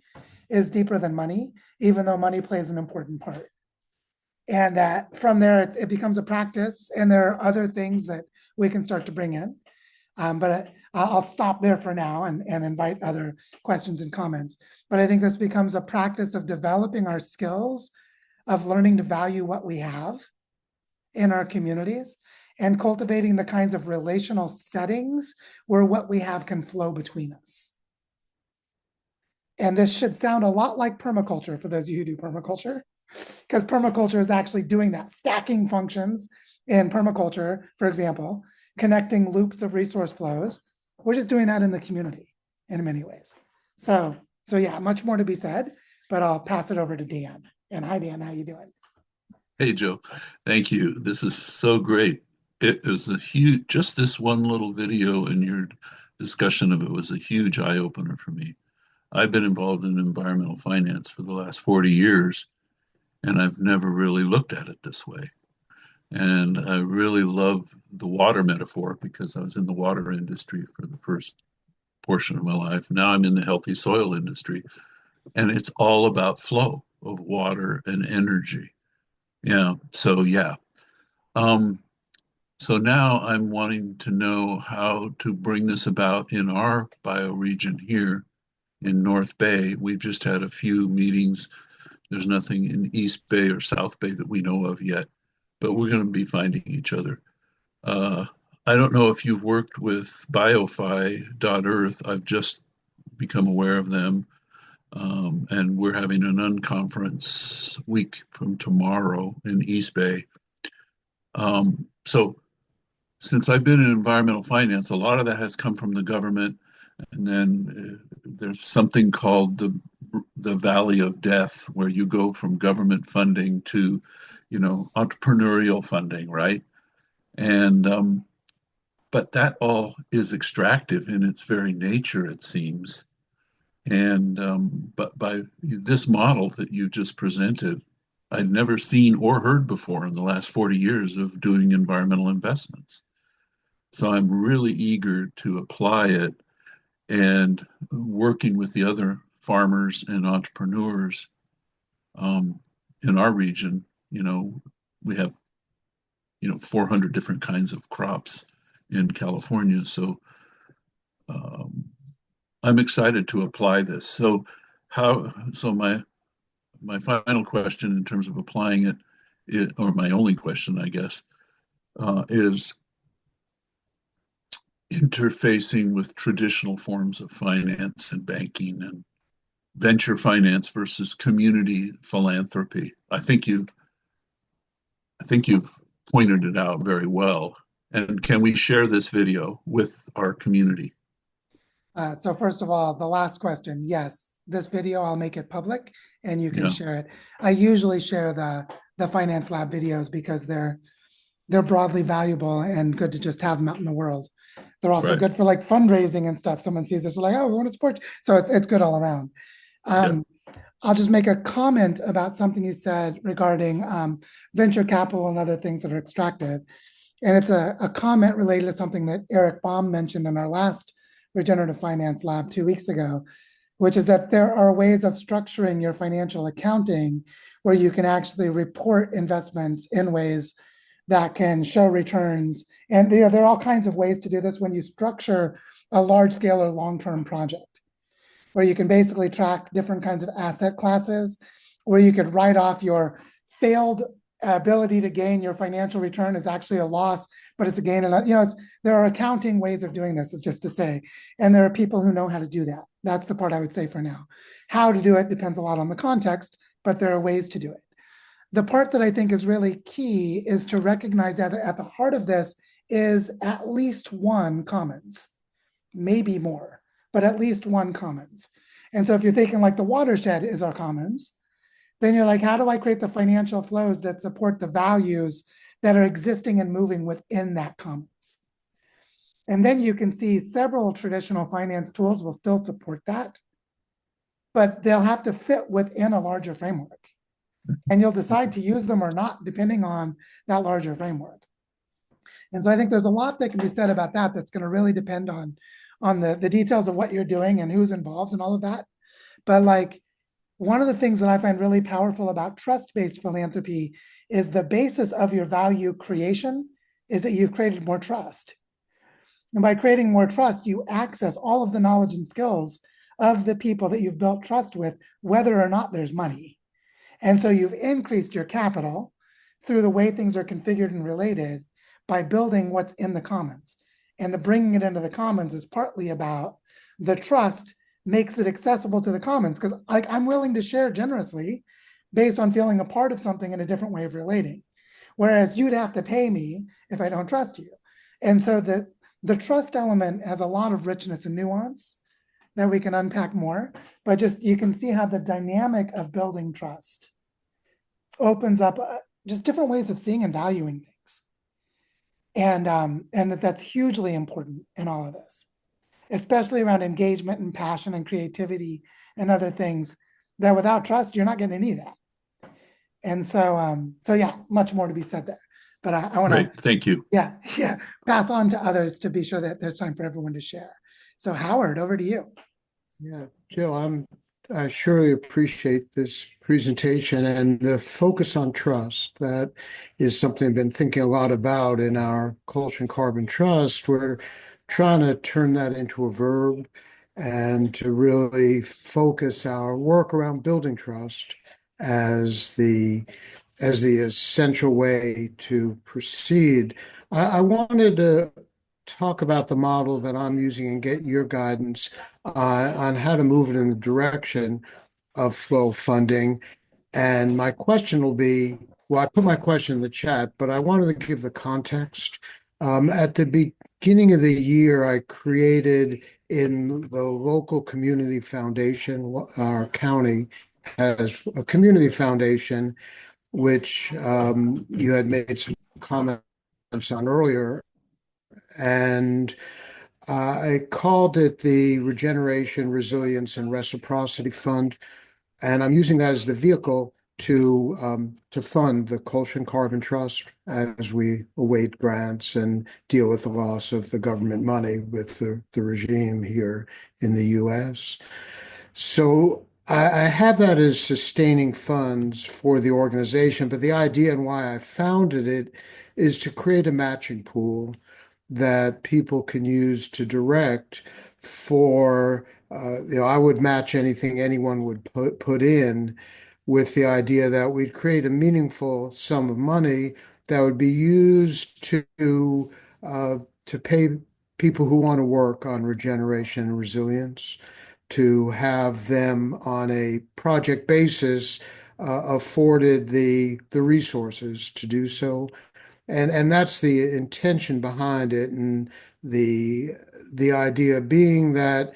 is deeper than money, even though money plays an important part. And that from there, it becomes a practice, and there are other things that we can start to bring in. But I'll stop there for now and invite other questions and comments. But I think this becomes a practice of developing our skills, of learning to value what we have in our communities, and cultivating the kinds of relational settings where what we have can flow between us. And this should sound a lot like permaculture for those of you who do permaculture, because permaculture is actually doing that, stacking functions in permaculture, for example, connecting loops of resource flows. We're just doing that in the community. in many ways. So yeah, much more to be said, but I'll pass it over to Dan. And hi, Dan, how you doing? Hey, Joe. Thank you. This is so great. It was a huge, just this one little video and your discussion of it was a huge eye opener for me. I've been involved in environmental finance for the last 40 years, and I've never really looked at it this way. And I really love the water metaphor because I was in the water industry for the first portion of my life. Now I'm in the healthy soil industry, and it's all about flow of water and energy. Yeah. So yeah. Um, so now I'm wanting to know how to bring this about in our bioregion here in North Bay. We've just had a few meetings. There's nothing in East Bay or South Bay that we know of yet, but we're going to be finding each other. I don't know if you've worked with biophi.earth. I've just become aware of them. And we're having an unconference week from tomorrow in East Bay. So since I've been in environmental finance, a lot of that has come from the government. And then there's something called the Valley of Death, where you go from government funding to, entrepreneurial funding, right? And but that all is extractive in its very nature, it seems. And but by this model that you just presented, I'd never seen or heard before in the last 40 years of doing environmental investments. So I'm really eager to apply it and working with the other farmers and entrepreneurs in our region. We have 400 different kinds of crops in California. So I'm excited to apply this. So my final question in terms of applying it, or my only question, I guess, is interfacing with traditional forms of finance and banking and venture finance versus community philanthropy. I think you've pointed it out very well. And can we share this video with our community? So first of all, the last question, yes, this video, I'll make it public and you can share it. I usually share the Finance Lab videos because they're broadly valuable and good to just have them out in the world. They're also good for like fundraising and stuff. Someone sees this, they're like, oh, we want to support you. So it's good all around. I'll just make a comment about something you said regarding venture capital and other things that are extractive. And it's a comment related to something that Eric Baum mentioned in our last Regenerative Finance Lab 2 weeks ago, which is that there are ways of structuring your financial accounting where you can actually report investments in ways that can show returns. And there are all kinds of ways to do this when you structure a large scale or long-term project, where you can basically track different kinds of asset classes, where you could write off your failed ability to gain your financial return is actually a loss, but it's a gain. And there are accounting ways of doing this, is just to say, and there are people who know how to do that. That's the part I would say for now. How to do it depends a lot on the context, but there are ways to do it. The part that I think is really key is to recognize that at the heart of this is at least one commons, maybe more, but at least one commons. And so if you're thinking like the watershed is our commons, then you're like, how do I create the financial flows that support the values that are existing and moving within that commons? And then you can see several traditional finance tools will still support that, but they'll have to fit within a larger framework. And you'll decide to use them or not, depending on that larger framework. And so I think there's a lot that can be said about that that's going to really depend on the details of what you're doing and who's involved and all of that. But like, one of the things that I find really powerful about trust-based philanthropy is the basis of your value creation is that you've created more trust. And by creating more trust, you access all of the knowledge and skills of the people that you've built trust with, whether or not there's money. And so you've increased your capital through the way things are configured and related by building what's in the commons. And the bringing it into the commons is partly about the trust makes it accessible to the commons, because I'm willing to share generously based on feeling a part of something in a different way of relating. Whereas you'd have to pay me if I don't trust you. And so the trust element has a lot of richness and nuance that we can unpack more, but just you can see how the dynamic of building trust opens up just different ways of seeing and valuing things. And that's hugely important in all of this, especially around engagement and passion and creativity and other things that without trust, you're not getting any of that. And so yeah, much more to be said there. But I want to, thank you. Yeah, pass on to others to be sure that there's time for everyone to share. So Howard, over to you. Yeah, Jill, I surely appreciate this presentation and the focus on trust. That is something I've been thinking a lot about in our Culture and Carbon Trust. We're trying to turn that into a verb and to really focus our work around building trust as the essential way to proceed. I wanted to talk about the model that I'm using and get your guidance on how to move it in the direction of flow funding. And my question will be, well, I put my question in the chat, but I wanted to give the context. At the beginning of the year, I created in the local community foundation, our county has a community foundation, which you had made some comments on earlier. And I called it the Regeneration, Resilience, and Reciprocity Fund, and I'm using that as the vehicle to fund the Culture and Carbon Trust as we await grants and deal with the loss of the government money with the regime here in the U.S. So I have that as sustaining funds for the organization, but the idea and why I founded it is to create a matching pool that people can use to direct for, I would match anything anyone would put in, with the idea that we'd create a meaningful sum of money that would be used to pay people who want to work on regeneration and resilience, to have them on a project basis afforded the resources to do so. And that's the intention behind it, and the idea being that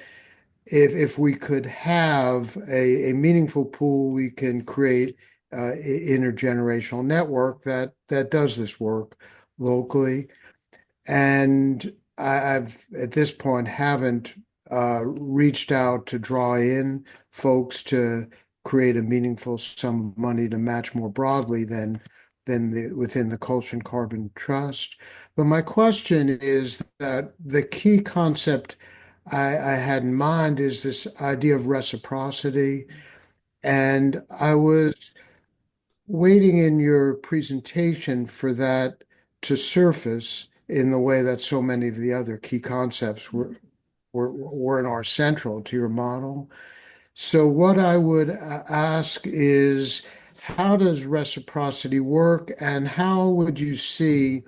if we could have a meaningful pool, we can create intergenerational network that does this work locally. And I've at this point haven't reached out to draw in folks to create a meaningful sum of money to match more broadly than within the Culture and Carbon Trust. But my question is that the key concept I had in mind is this idea of reciprocity. And I was waiting in your presentation for that to surface in the way that so many of the other key concepts were and are central to your model. So what I would ask is, how does reciprocity work, and how would you see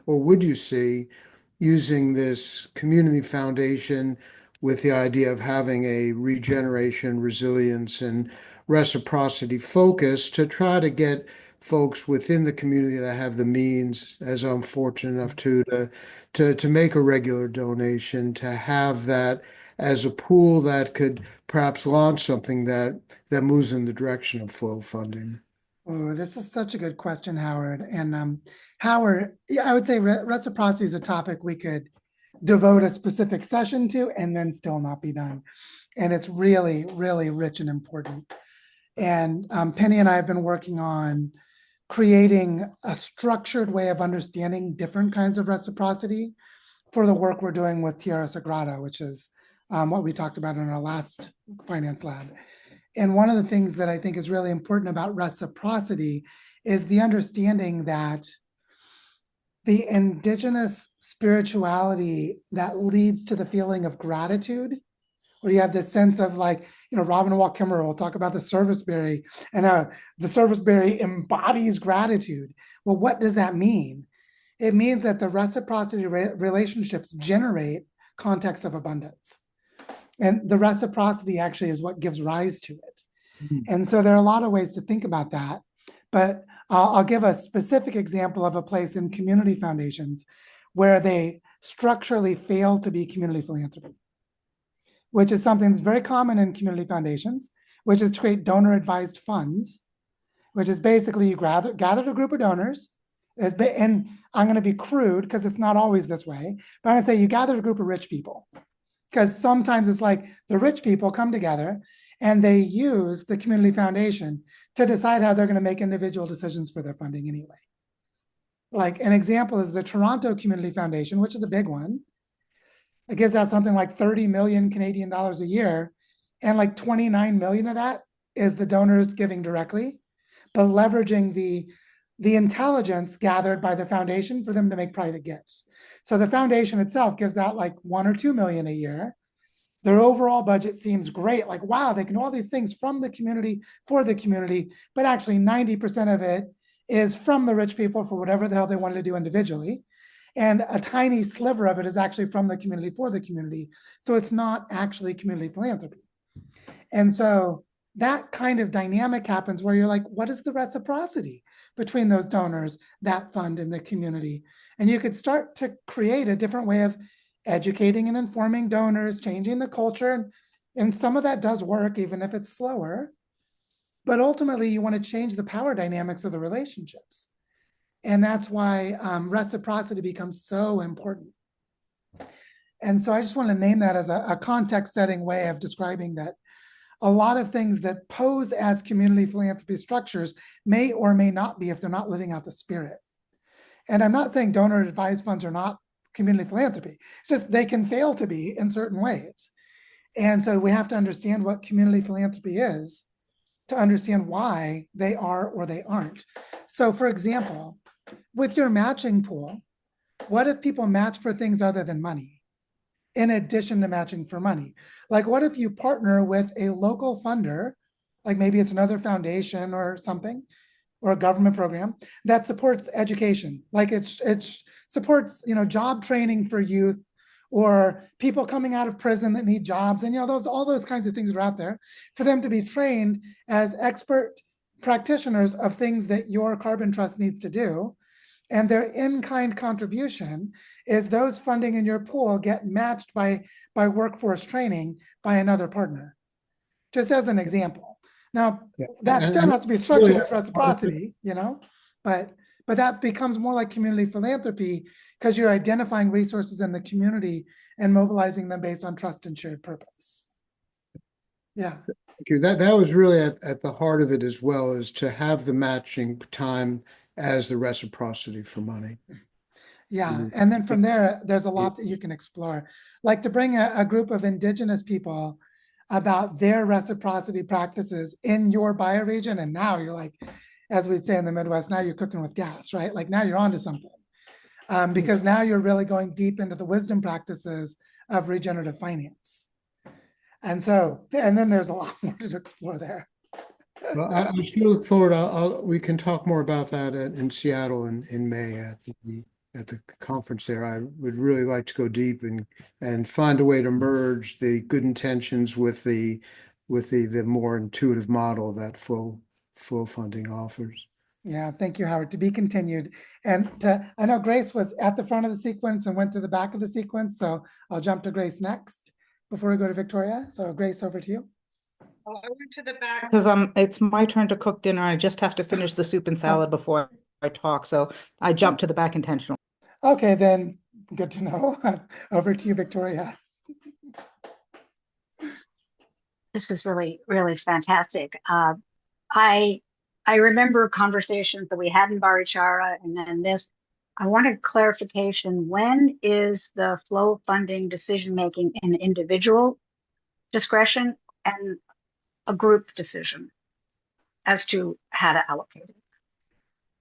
using this community foundation with the idea of having a regeneration, resilience, and reciprocity focus to try to get folks within the community that have the means, as I'm fortunate enough to make a regular donation, to have that as a pool that could perhaps launch something that moves in the direction of flow funding? Oh, this is such a good question, Howard. And Howard, yeah, I would say reciprocity is a topic we could devote a specific session to and then still not be done. And it's really, really rich and important. And Penny and I have been working on creating a structured way of understanding different kinds of reciprocity for the work we're doing with Tierra Sagrada, which is what we talked about in our last finance lab. And one of the things that I think is really important about reciprocity is the understanding that the indigenous spirituality that leads to the feeling of gratitude, where you have this sense of, like, Robin Wall Kimmerer will talk about the serviceberry, and the serviceberry embodies gratitude. Well, what does that mean? It means that the reciprocity relationships generate contexts of abundance. And the reciprocity actually is what gives rise to it. Mm-hmm. And so there are a lot of ways to think about that. But I'll give a specific example of a place in community foundations where they structurally fail to be community philanthropy. which is something that's very common in community foundations, which is to create donor advised funds, which is basically you gathered a group of donors. And I'm going to be crude because it's not always this way, but I'm going to say you gathered a group of rich people, because sometimes it's like the rich people come together and they use the community foundation to decide how they're going to make individual decisions for their funding anyway. Like an example is the Toronto Community Foundation, which is a big one. It gives out something like 30 million Canadian dollars a year, and like 29 million of that is the donors giving directly, but leveraging the intelligence gathered by the foundation for them to make private gifts. So the foundation itself gives out like 1 or 2 million a year. Their overall budget seems great, like, wow, they can do all these things from the community for the community, but actually 90% of it is from the rich people for whatever the hell they wanted to do individually. And a tiny sliver of it is actually from the community for the community. So it's not actually community philanthropy. And so that kind of dynamic happens where you're like, what is the reciprocity between those donors, that fund, and the community? And you could start to create a different way of educating and informing donors, changing the culture. And some of that does work, even if it's slower. But ultimately, you want to change the power dynamics of the relationships. And that's why reciprocity becomes so important. And so I just want to name that as a context-setting way of describing that a lot of things that pose as community philanthropy structures may or may not be if they're not living out the spirit. And I'm not saying donor advised funds are not community philanthropy. It's just they can fail to be in certain ways. And so we have to understand what community philanthropy is to understand why they are or they aren't. So for example, with your matching pool, what if people match for things other than money, in addition to matching for money? Like what if you partner with a local funder, like maybe it's another foundation or something, or a government program that supports education, like it supports, you know, job training for youth, or people coming out of prison that need jobs, and you know, all those kinds of things are out there for them to be trained as expert practitioners of things that your carbon trust needs to do. And their in-kind contribution is those funding in your pool get matched by workforce training by another partner, just as an example. Now, that still has to be structured as reciprocity, you know, but that becomes more like community philanthropy because you're identifying resources in the community and mobilizing them based on trust and shared purpose. Yeah. Thank you. That was really at the heart of it as well, is to have the matching time as the reciprocity for money. Yeah, and then from there, there's a lot that you can explore. Like to bring a group of indigenous people about their reciprocity practices in your bioregion, and now you're like, as we'd say in the Midwest, now you're cooking with gas, right? Like now you're onto something. Because now you're really going deep into the wisdom practices of regenerative finance. And so, and then there's a lot more to explore there. Well, I look forward. We can talk more about that in Seattle in May at the conference there. I would really like to go deep and find a way to merge the good intentions with the more intuitive model that flow funding offers. Yeah, thank you, Howard. To be continued. And I know Grace was at the front of the sequence and went to the back of the sequence, so I'll jump to Grace next before we go to Victoria. So Grace, over to you. Oh, I went to the back because it's my turn to cook dinner. I just have to finish the soup and salad before I talk, so I jumped to the back intentionally. Okay, then good to know. Over to you, Victoria. This is really, really fantastic. I remember conversations that we had in Barichara, and then this. I wanted clarification. When is the flow funding decision-making an individual discretion and a group decision as to how to allocate it?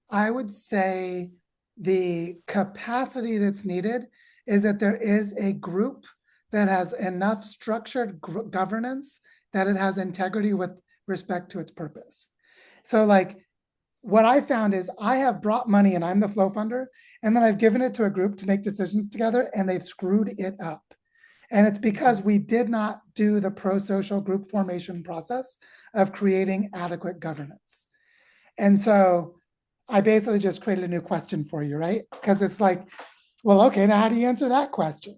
I would say the capacity that's needed is that there is a group that has enough structured governance that it has integrity with respect to its purpose. So like what I found is I have brought money and I'm the flow funder, and then I've given it to a group to make decisions together and they've screwed it up. And it's because we did not do the pro-social group formation process of creating adequate governance. And so I basically just created a new question for you, right? Because it's like, well, okay, now how do you answer that question?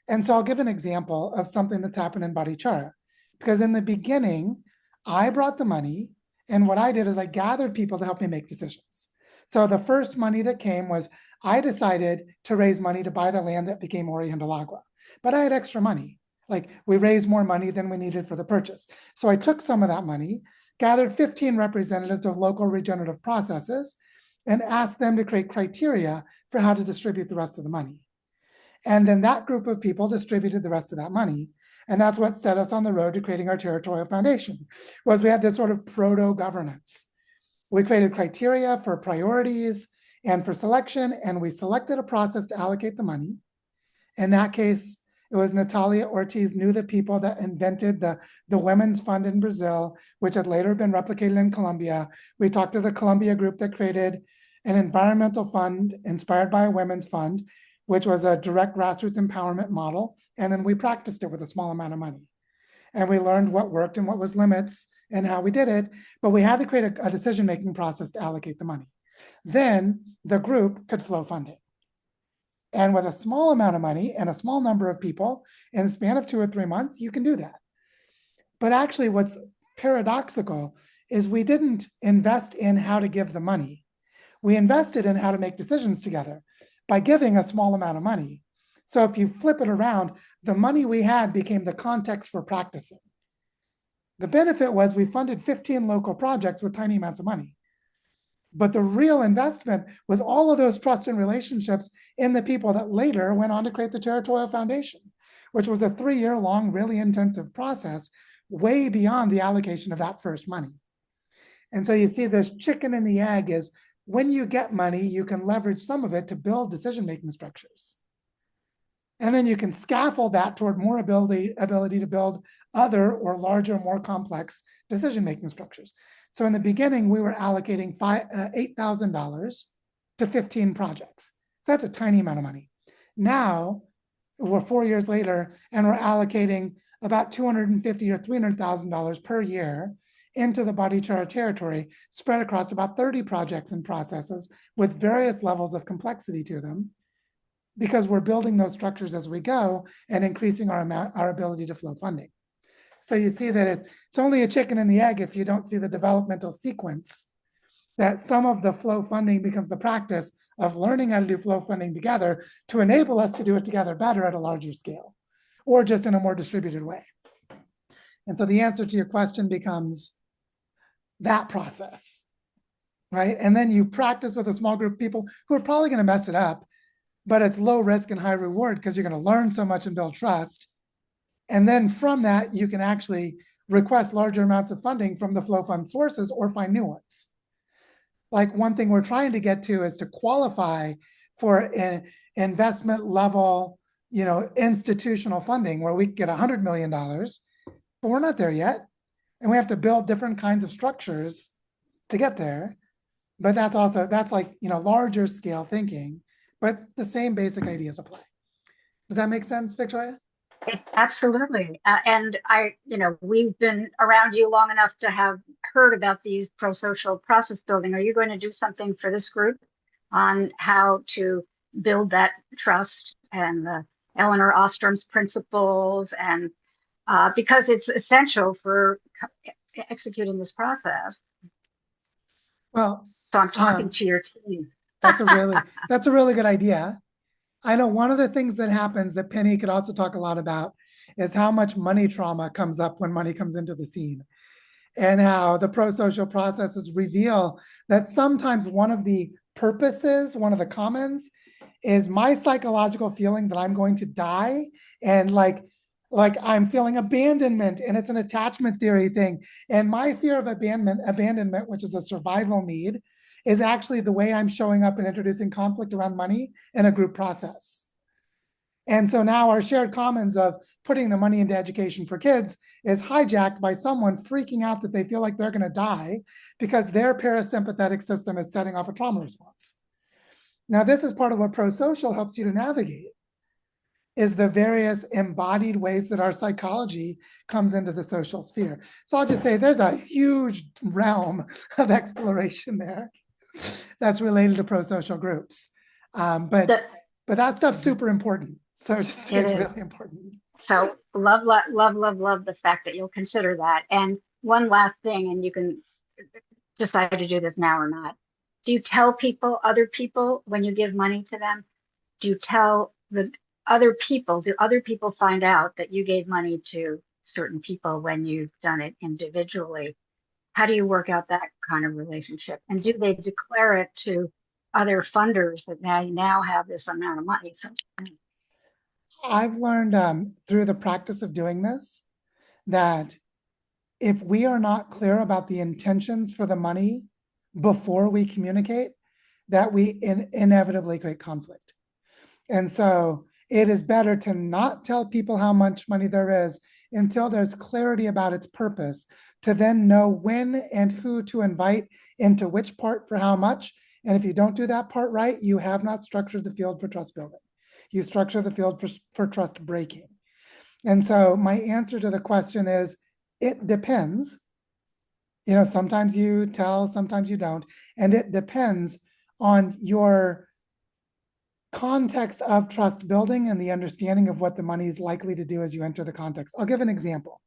And so I'll give an example of something that's happened in Barichara. Because in the beginning, I brought the money, and what I did is I gathered people to help me make decisions. So the first money that came was I decided to raise money to buy the land that became Oriente del Agua. But I had extra money. Like, we raised more money than we needed for the purchase. So I took some of that money, gathered 15 representatives of local regenerative processes, and asked them to create criteria for how to distribute the rest of the money. And then that group of people distributed the rest of that money. And that's what set us on the road to creating our territorial foundation, was we had this sort of proto-governance. We created criteria for priorities and for selection, and we selected a process to allocate the money. In that case, it was Natalia Ortiz knew the people that invented the Women's Fund in Brazil, which had later been replicated in Colombia. We talked to the Colombia group that created an environmental fund inspired by a women's fund, which was a direct grassroots empowerment model. And then we practiced it with a small amount of money. And we learned what worked and what was limits and how we did it. But we had to create a decision-making process to allocate the money. Then the group could flow fund it. And with a small amount of money and a small number of people in the span of 2 or 3 months, you can do that. But actually, what's paradoxical is we didn't invest in how to give the money. We invested in how to make decisions together by giving a small amount of money. So if you flip it around, the money we had became the context for practicing. The benefit was we funded 15 local projects with tiny amounts of money. But the real investment was all of those trust and relationships in the people that later went on to create the Territorial Foundation, which was a 3-year-long, really intensive process, way beyond the allocation of that first money. And so you see this chicken and the egg is when you get money, you can leverage some of it to build decision-making structures. And then you can scaffold that toward more ability to build other or larger, more complex decision-making structures. So in the beginning, we were allocating $8,000 to 15 projects. That's a tiny amount of money. Now, we're 4 years later, and we're allocating about $250,000 or $300,000 per year into the Barichara territory, spread across about 30 projects and processes with various levels of complexity to them, because we're building those structures as we go and increasing our ability to flow funding. So you see that it's only a chicken and the egg if you don't see the developmental sequence, that some of the flow funding becomes the practice of learning how to do flow funding together to enable us to do it together better at a larger scale, or just in a more distributed way. And so the answer to your question becomes that process, right? And then you practice with a small group of people who are probably going to mess it up, but it's low risk and high reward because you're going to learn so much and build trust. And then from that, you can actually request larger amounts of funding from the flow fund sources or find new ones. Like, one thing we're trying to get to is to qualify for an investment level, institutional funding where we get $100 million, but we're not there yet. And we have to build different kinds of structures to get there. But that's like, larger scale thinking, but the same basic ideas apply. Does that make sense, Victoria? Absolutely. And we've been around you long enough to have heard about these pro-social process building. Are you going to do something for this group on how to build that trust and Eleanor Ostrom's principles, and because it's essential for executing this process? Well, so I'm talking to your team. That's a really good idea. I know one of the things that happens that Penny could also talk a lot about is how much money trauma comes up when money comes into the scene, and how the pro-social processes reveal that sometimes one of the purposes, one of the commons, is my psychological feeling that I'm going to die, and like I'm feeling abandonment, and it's an attachment theory thing. And my fear of abandonment, which is a survival need, is actually the way I'm showing up and introducing conflict around money in a group process. And so now our shared commons of putting the money into education for kids is hijacked by someone freaking out that they feel like they're going to die because their parasympathetic system is setting off a trauma response. Now, this is part of what pro-social helps you to navigate, is the various embodied ways that our psychology comes into the social sphere. So I'll just say there's a huge realm of exploration there that's related to pro-social groups. But that stuff's super important. So It it's is. really important. So love, love, love, love, love the fact that you'll consider that. And one last thing, and you can decide to do this now or not. Do you tell people, other people, when you give money to them? Do you tell the other people? Do other people find out that you gave money to certain people when you've done it individually? How do you work out that kind of relationship? And do they declare it to other funders that now have this amount of money? So I've learned through the practice of doing this that if we are not clear about the intentions for the money before we communicate, that we inevitably create conflict. And so it is better to not tell people how much money there is until there's clarity about its purpose, to then know when and who to invite into which part for how much. And if you don't do that part right, you have not structured the field for trust building. You structure the field for trust breaking. And so my answer to the question is, it depends. You know, sometimes you tell, sometimes you don't. And it depends on your context of trust building and the understanding of what the money is likely to do as you enter the context. I'll give an example.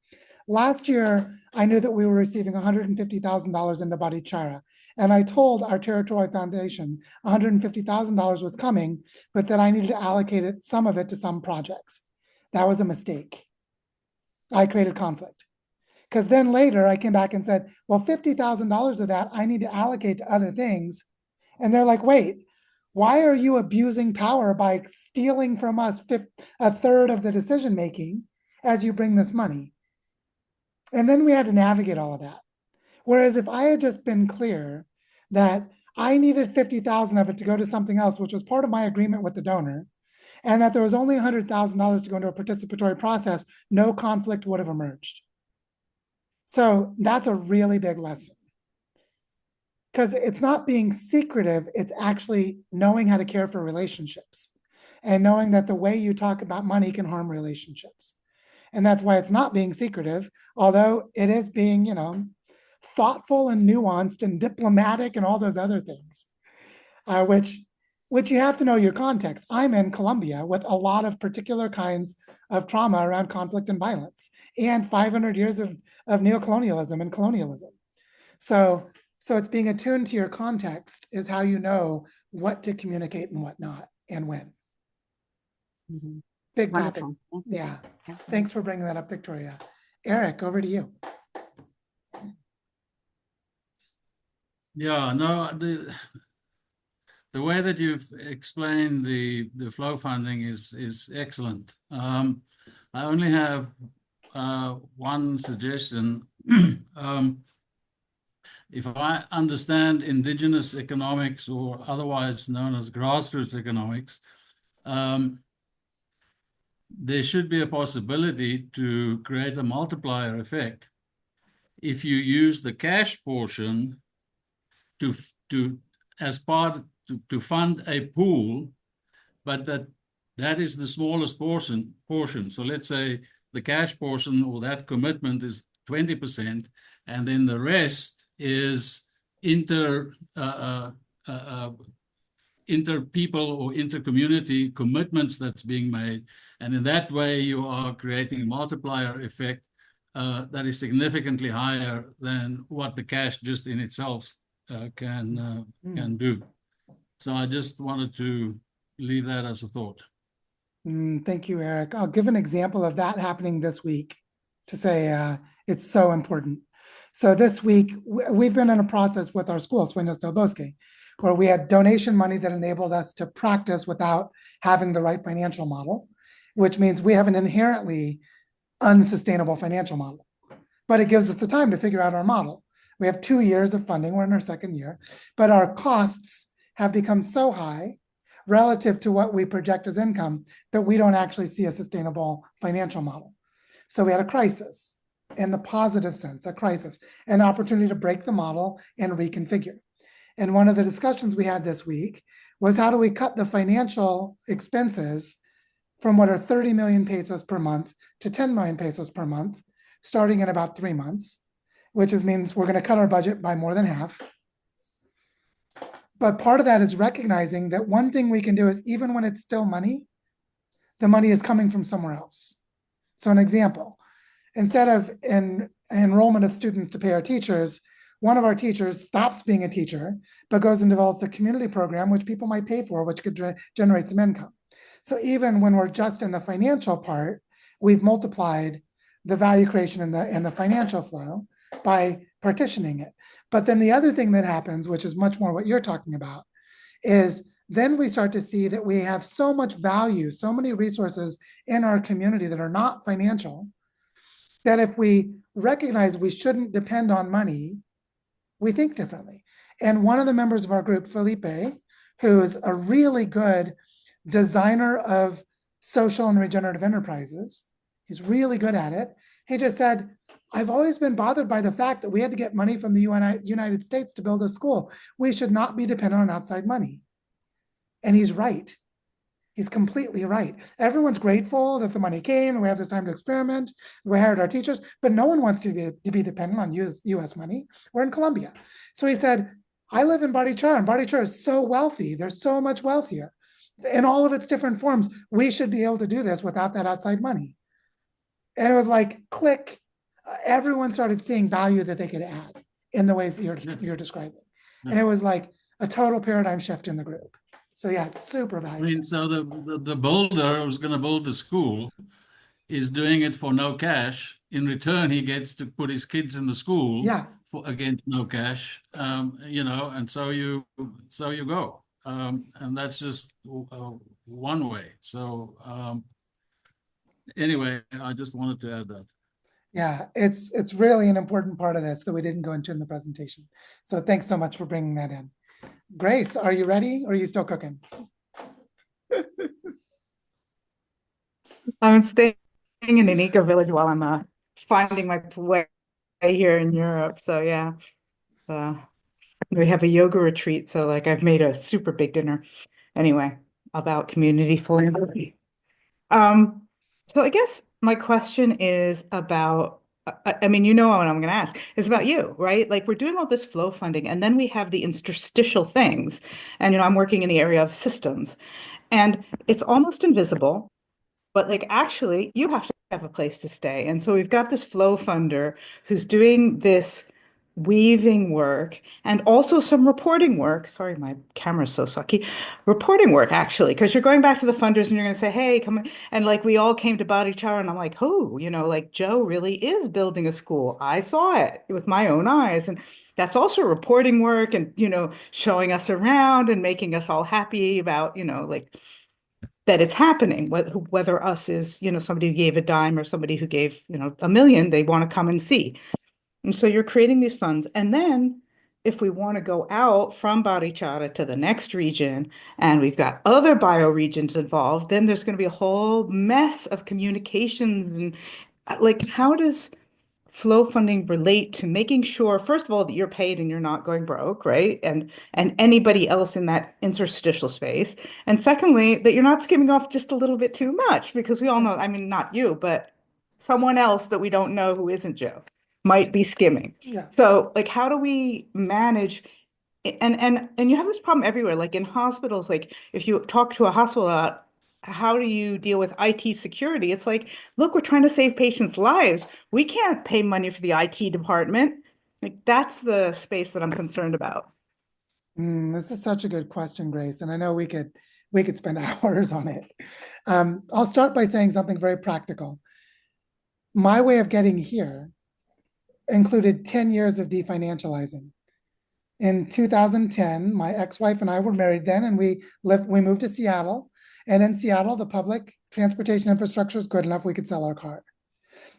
Last year, I knew that we were receiving $150,000 into Barichara, and I told our territorial foundation $150,000 was coming, but that I needed to allocate some of it to some projects. That was a mistake. I created conflict. Because then later I came back and said, well, $50,000 of that I need to allocate to other things. And they're like, wait, why are you abusing power by stealing from us a third of the decision making as you bring this money? And then we had to navigate all of that. Whereas if I had just been clear that I needed 50,000 of it to go to something else, which was part of my agreement with the donor, and that there was only $100,000 to go into a participatory process, no conflict would have emerged. So that's a really big lesson. Because it's not being secretive, it's actually knowing how to care for relationships and knowing that the way you talk about money can harm relationships. And that's why it's not being secretive, although it is being, you know, thoughtful and nuanced and diplomatic and all those other things, which you have to know your context. I'm in Colombia with a lot of particular kinds of trauma around conflict and violence and 500 years of neocolonialism and colonialism. So it's being attuned to your context is how you know what to communicate and what not and when. mm-hmm. Big topic. Yeah. Thanks for bringing that up, Victoria. Eric, over to you. Yeah, no, the way that you've explained the flow funding is excellent. I only have one suggestion. If I understand indigenous economics, or otherwise known as grassroots economics, there should be a possibility to create a multiplier effect if you use the cash portion to fund a pool, but that is the smallest portion. So let's say the cash portion or that commitment is 20%, and then the rest is inter people or inter-community commitments that's being made. And in that way, you are creating a multiplier effect that is significantly higher than what the cash just in itself can do. So I just wanted to leave that as a thought. Thank you, Eric. I'll give an example of that happening this week to say it's so important. So this week, we've been in a process with our school, Sueños del Bosque, where we had donation money that enabled us to practice without having the right financial model, which means we have an inherently unsustainable financial model, but it gives us the time to figure out our model. We have 2 years of funding, we're in our second year, but our costs have become so high relative to what we project as income that we don't actually see a sustainable financial model. So we had a crisis, in the positive sense, a crisis, an opportunity to break the model and reconfigure. And one of the discussions we had this week was, how do we cut the financial expenses from what are 30 million pesos per month to 10 million pesos per month, starting in about 3 months, which means we're going to cut our budget by more than half. But part of that is recognizing that one thing we can do is, even when it's still money, the money is coming from somewhere else. So an example, instead of enrollment of students to pay our teachers, one of our teachers stops being a teacher, but goes and develops a community program, which people might pay for, which could generate some income. So even when we're just in the financial part, we've multiplied the value creation and the financial flow by partitioning it. But then the other thing that happens, which is much more what you're talking about, is then we start to see that we have so much value, so many resources in our community that are not financial, that if we recognize we shouldn't depend on money, we think differently. And one of the members of our group, Felipe, who is a really good designer of social and regenerative enterprises, he's really good at it. He just said, I've always been bothered by the fact that we had to get money from the United States to build a school. We should not be dependent on outside money. And he's right. He's completely right. Everyone's grateful that the money came and we have this time to experiment. We hired our teachers, but no one wants to be dependent on US money. We're in Colombia. So he said, I live in Barichara, and Barichara is so wealthy. There's so much wealth here in all of its different forms. We should be able to do this without that outside money. And it was like, click. Everyone started seeing value that they could add in the ways that you're describing. And it was like a total paradigm shift in the group. So yeah, it's super I valuable. mean, so the builder who's going to build the school is doing it for no cash. In return, he gets to put his kids in the school for against no cash. And so you go. And that's just one way. So anyway, I just wanted to add that. Yeah, it's really an important part of this that we didn't go into in the presentation. So thanks so much for bringing that in. Grace, are you ready or are you still cooking? I'm staying in an eco village while I'm finding my way here in Europe. So yeah, we have a yoga retreat. So like I've made a super big dinner anyway about community philanthropy. So I guess my question is about, I mean, you know what I'm going to ask. It's about you, right? Like we're doing all this flow funding, and then we have the interstitial things. And, I'm working in the area of systems, and it's almost invisible, but like actually you have to have a place to stay. And so we've got this flow funder who's doing this weaving work and also some reporting work. Sorry, my camera's so sucky. Reporting work, actually, because you're going back to the funders and you're going to say, hey, come on. And like we all came to Barichara and I'm like, oh, like Joe really is building a school. I saw it with my own eyes. And that's also reporting work and, showing us around and making us all happy about, like that it's happening, whether us is, somebody who gave a dime or somebody who gave, $1 million, they want to come and see. And so you're creating these funds. And then if we want to go out from Barichara to the next region, and we've got other bioregions involved, then there's going to be a whole mess of communications. And like, how does flow funding relate to making sure, first of all, that you're paid and you're not going broke, right? And anybody else in that interstitial space. And secondly, that you're not skimming off just a little bit too much, because we all know, I mean, not you, but someone else that we don't know who isn't Joe might be skimming. Yeah. So like, how do we manage? And you have this problem everywhere, like in hospitals, like if you talk to a hospital about how do you deal with IT security? It's like, look, we're trying to save patients' lives. We can't pay money for the IT department. Like that's the space that I'm concerned about. This is such a good question, Grace. And I know we could spend hours on it. I'll start by saying something very practical. My way of getting here included 10 years of definancializing. In 2010, my ex-wife and I were married then, and we moved to Seattle. And in Seattle, the public transportation infrastructure is good enough we could sell our car.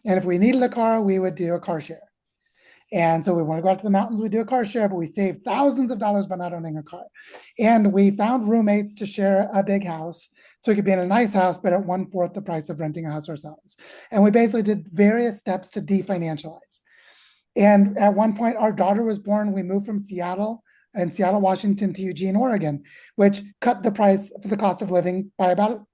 And if we needed a car, we would do a car share. And so we want to go out to the mountains, we do a car share, but we saved thousands of dollars by not owning a car. And we found roommates to share a big house. So we could be in a nice house, but at 1/4 the price of renting a house ourselves. And we basically did various steps to definancialize. And at one point, our daughter was born. We moved from Seattle, Washington to Eugene, Oregon, which cut the price for the cost of living by about,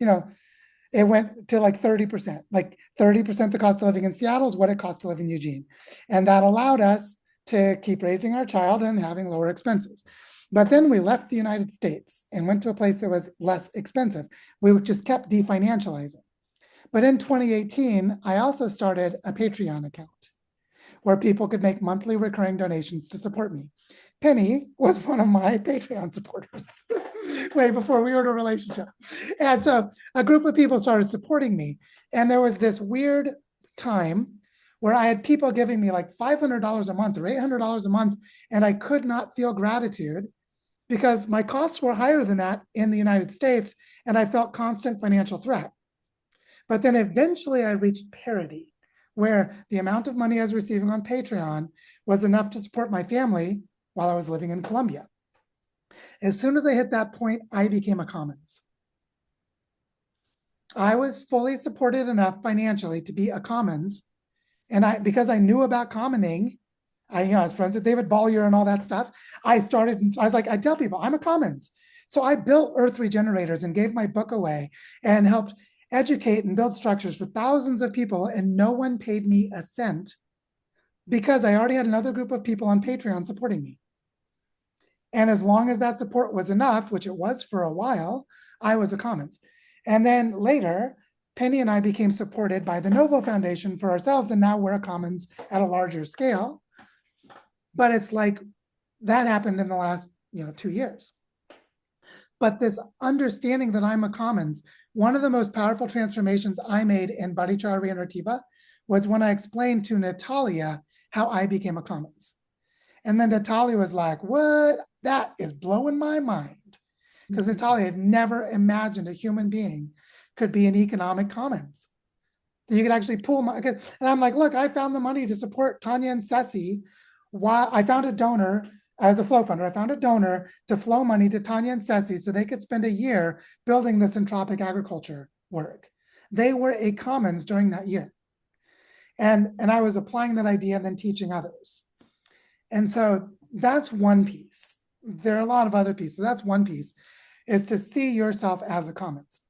it went to like 30%. Like 30% the cost of living in Seattle is what it costs to live in Eugene. And that allowed us to keep raising our child and having lower expenses. But then we left the United States and went to a place that was less expensive. We just kept definancializing. But in 2018, I also started a Patreon account where people could make monthly recurring donations to support me. Penny was one of my Patreon supporters way before we were in a relationship. And so a group of people started supporting me. And there was this weird time where I had people giving me like $500 a month or $800 a month, and I could not feel gratitude because my costs were higher than that in the United States, and I felt constant financial threat. But then eventually I reached parity, where the amount of money I was receiving on Patreon was enough to support my family while I was living in Colombia. As soon as I hit that point, I became a commons. I was fully supported enough financially to be a commons. And because I knew about commoning, I was friends with David Bollier and all that stuff. I was like, I tell people I'm a commons. So I built Earth Regenerators and gave my book away and helped educate and build structures for thousands of people, and no one paid me a cent because I already had another group of people on Patreon supporting me. And as long as that support was enough, which it was for a while, I was a commons. And then later, Penny and I became supported by the Novo Foundation for ourselves, and now we're a commons at a larger scale. But it's like that happened in the last 2 years. But this understanding that I'm a commons, one of the most powerful transformations I made in Barichara Regenerativa was when I explained to Natalia how I became a commons. And then Natalia was like, what? That is blowing my mind. Because Natalia had never imagined a human being could be an economic commons. You could actually pull money. And I'm like, look, I found the money to support Tanya and Ceci. While I found a donor as a flow funder, I found a donor to flow money to Tanya and Ceci so they could spend a year building this entropic agriculture work. They were a commons during that year. And I was applying that idea and then teaching others. And so that's one piece. There are a lot of other pieces. That's one piece, is to see yourself as a commons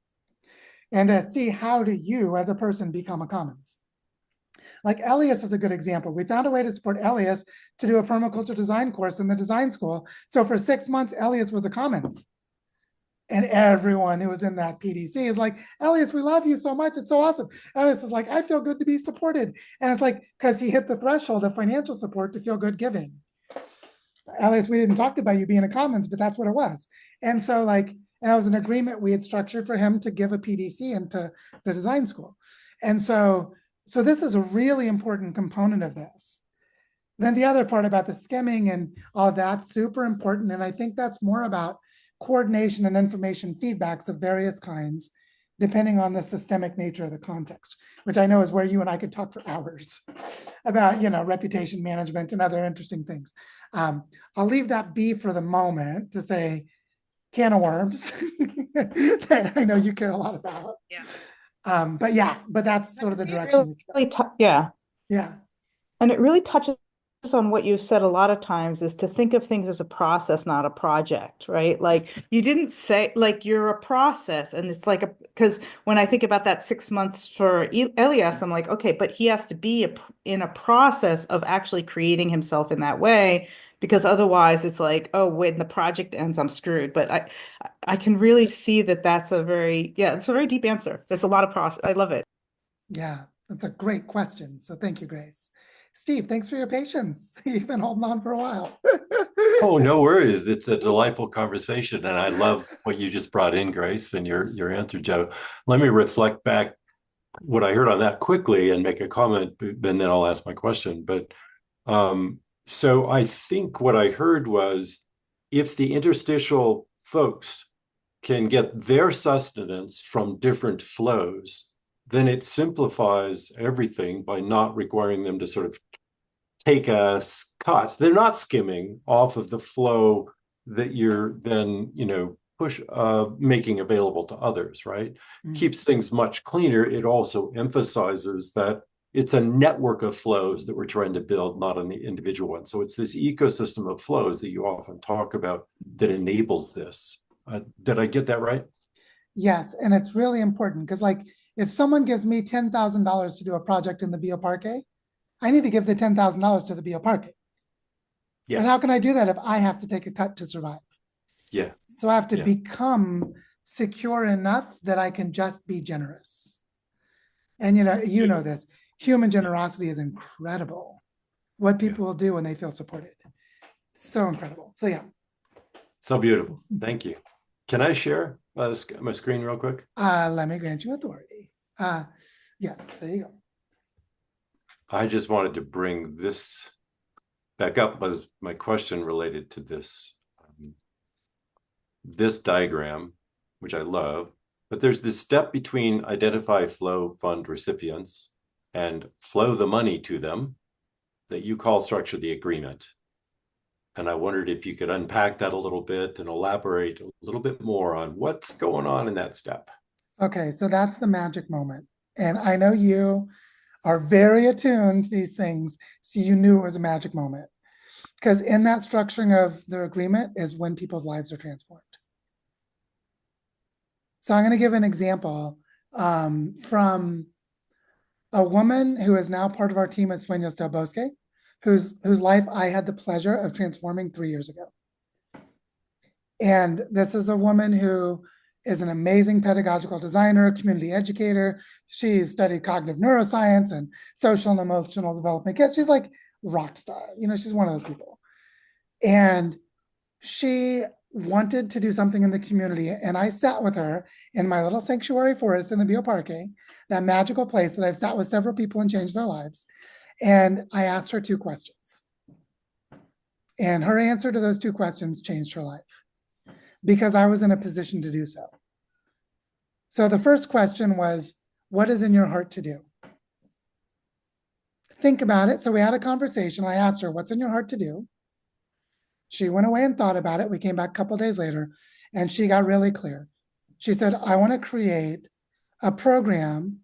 and to see how do you as a person become a commons. Like Elias is a good example. We found a way to support Elias to do a permaculture design course in the design school. So for 6 months, Elias was a commons. And everyone who was in that PDC is like, Elias, we love you so much. It's so awesome. Elias is like, I feel good to be supported. And it's like, because he hit the threshold of financial support to feel good giving. Elias, we didn't talk about you being a commons, but that's what it was. And so like, that was an agreement we had structured for him to give a PDC into the design school. And so this is a really important component of this. Then the other part about the skimming and all that's super important. And I think that's more about coordination and information feedbacks of various kinds, depending on the systemic nature of the context, which I know is where you and I could talk for hours about, reputation management and other interesting things. I'll leave that be for the moment to say can of worms that I know you care a lot about. Yeah. But that's sort of the direction. Yeah. Yeah. And it really touches on what you've said a lot of times, is to think of things as a process, not a project, right? Like you didn't say like you're a process, and it's like because when I think about that 6 months for Elias, I'm like, okay, but he has to be in a process of actually creating himself in that way, because otherwise it's like, oh, when the project ends, I'm screwed. But I can really see that that's it's a very deep answer. There's a lot of process. I love it. Yeah, that's a great question. So thank you, Grace. Steve, thanks for your patience. You've been holding on for a while. Oh, no worries. It's a delightful conversation. And I love what you just brought in, Grace, and your answer, Joe. Let me reflect back what I heard on that quickly and make a comment, and then I'll ask my question. But so I think what I heard was if the interstitial folks can get their sustenance from different flows, then it simplifies everything by not requiring them to sort of take a cut. They're not skimming off of the flow that you're then, making available to others, right? Mm-hmm. Keeps things much cleaner. It also emphasizes that it's a network of flows that we're trying to build, not an individual one. So it's this ecosystem of flows that you often talk about that enables this. Did I get that right? Yes, and it's really important because like if someone gives me $10,000 to do a project in the Bioparque, I need to give the $10,000 to the Bioparque. Yes. And how can I do that if I have to take a cut to survive? Yeah. So I have to Yeah. become secure enough that I can just be generous. And you know this, human generosity is incredible. What people will do when they feel supported. So incredible. So yeah. So beautiful. Thank you. Can I share my screen real quick? Let me grant you authority. Yes, there you go. I just wanted to bring this back up as my question related to this diagram, which I love, but there's this step between identify flow fund recipients and flow the money to them that you call structure the agreement. And I wondered if you could unpack that a little bit and elaborate a little bit more on what's going on in that step. Okay, so that's the magic moment. And I know you are very attuned to these things, so you knew it was a magic moment. Because in that structuring of the agreement is when people's lives are transformed. So I'm going to give an example from a woman who is now part of our team at Sueños del Bosque, whose life I had the pleasure of transforming 3 years ago. And this is a woman who is an amazing pedagogical designer, community educator. She's studied cognitive neuroscience and social and emotional development. She's like rock star. She's one of those people. And she wanted to do something in the community. And I sat with her in my little sanctuary forest in the Bioparque, that magical place that I've sat with several people and changed their lives. And I asked her 2 questions. And her answer to those 2 questions changed her life because I was in a position to do so. So the first question was, what is in your heart to do? Think about it. So we had a conversation. I asked her, what's in your heart to do? She went away and thought about it. We came back a couple days later and she got really clear. She said, I want to create a program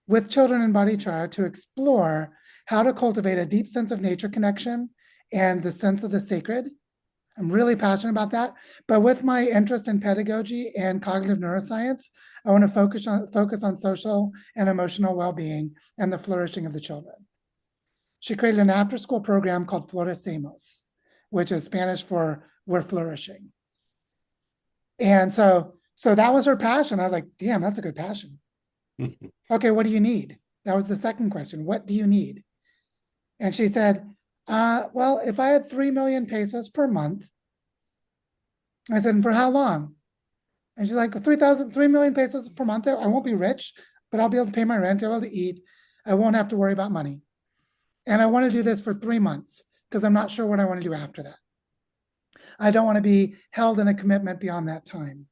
with children in Barichara to explore how to cultivate a deep sense of nature connection and the sense of the sacred. I'm really passionate about that. But with my interest in pedagogy and cognitive neuroscience, I want to focus on social and emotional well-being and the flourishing of the children. She created an after-school program called Florecemos, which is Spanish for we're flourishing. And so that was her passion. I was like, damn, that's a good passion. Okay, what do you need? That was the second question. What do you need? And she said, well, if I had 3 million pesos per month, I said, and for how long? And she's like, 3 million pesos per month. I won't be rich, but I'll be able to pay my rent, I'll be able to eat. I won't have to worry about money. And I want to do this for 3 months because I'm not sure what I want to do after that. I don't want to be held in a commitment beyond that time.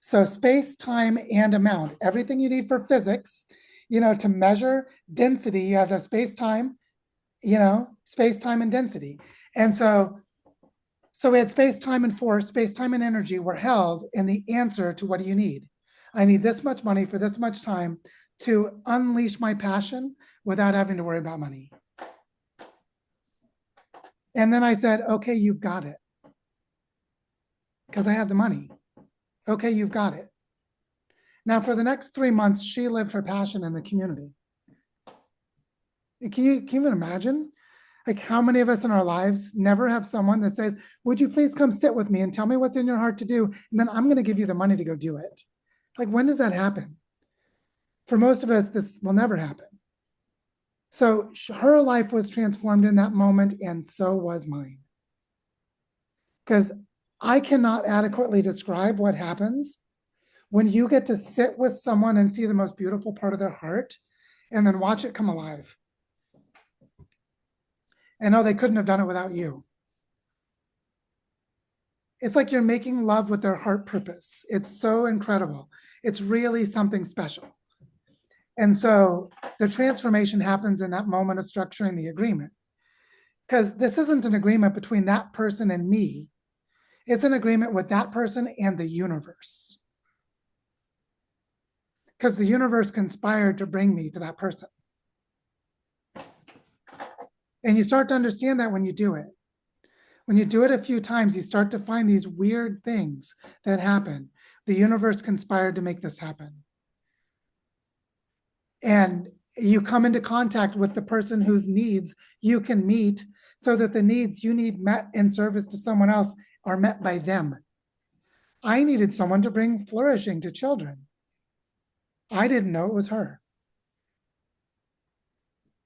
So space, time, and amount, everything you need for physics, to measure density, you have to have space, time, space, time, and density. And so we had space, time, and force, space, time, and energy were held in the answer to what do you need? I need this much money for this much time to unleash my passion without having to worry about money. And then I said, okay, you've got it. Because I had the money. Okay, you've got it. Now, for the next 3 months, she lived her passion in the community. Can you even imagine? Like how many of us in our lives never have someone that says, would you please come sit with me and tell me what's in your heart to do? And then I'm going to give you the money to go do it. Like, when does that happen? For most of us, this will never happen. So her life was transformed in that moment, and so was mine. Because I cannot adequately describe what happens when you get to sit with someone and see the most beautiful part of their heart and then watch it come alive. And no, they couldn't have done it without you. It's like you're making love with their heart purpose. It's so incredible. It's really something special. And so the transformation happens in that moment of structuring the agreement. Because this isn't an agreement between that person and me. It's an agreement with that person and the universe. Because the universe conspired to bring me to that person. And you start to understand that when you do it. When you do it a few times, you start to find these weird things that happen. The universe conspired to make this happen. And you come into contact with the person whose needs you can meet so that the needs you need met in service to someone else are met by them. I needed someone to bring flourishing to children. I didn't know it was her.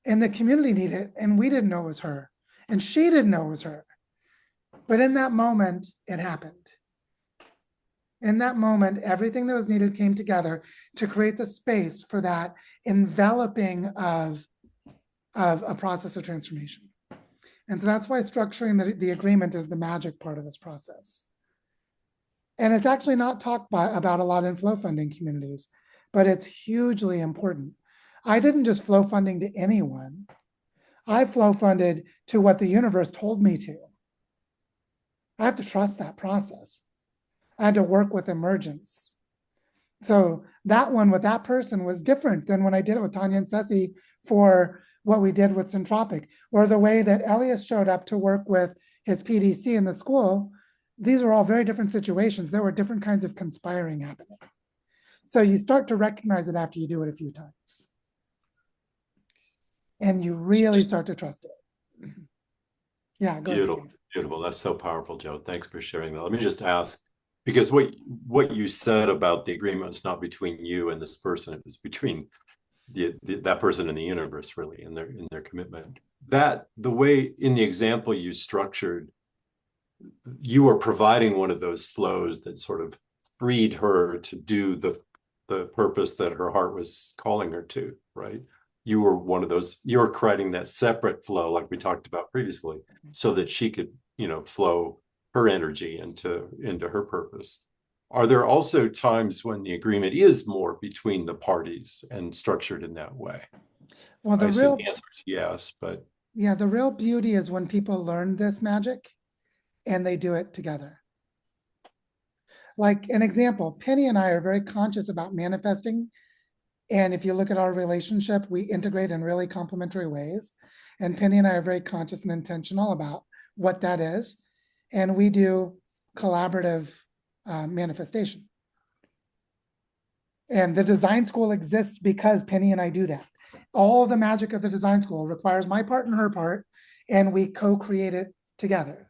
And the community needed it, and we didn't know it was her. And she didn't know it was her. But in that moment, it happened. In that moment, everything that was needed came together to create the space for that enveloping of a process of transformation. And so that's why structuring the agreement is the magic part of this process. And it's actually not talked about a lot in flow funding communities, but it's hugely important. I didn't just flow funding to anyone. I flow funded to what the universe told me to. I have to trust that process. I had to work with emergence. So that one with that person was different than when I did it with Tanya and Ceci for what we did with Centropic, or the way that Elias showed up to work with his PDC in the school. These are all very different situations. There were different kinds of conspiring happening. So you start to recognize it after you do it a few times. And you really start to trust it. Yeah, go ahead, Beautiful, Steve. beautiful. That's so powerful, Joe. Thanks for sharing that. Let me just ask, because what you said about the agreement is not between you and this person, it was between that person and the universe, really, in their commitment. That the way in the example you structured, you are providing one of those flows that sort of freed her to do the purpose that her heart was calling her to, right? You were one of those, you were creating that separate flow like we talked about previously, so that she could, flow her energy into her purpose. Are there also times when the agreement is more between the parties and structured in that way? Well, I assume the answer is yes, but yeah, the real beauty is when people learn this magic and they do it together. Like an example, Penny and I are very conscious about manifesting. And if you look at our relationship, we integrate in really complementary ways. And Penny and I are very conscious and intentional about what that is. And we do collaborative manifestation. And the design school exists because Penny and I do that. All the magic of the design school requires my part and her part, and we co-create it together.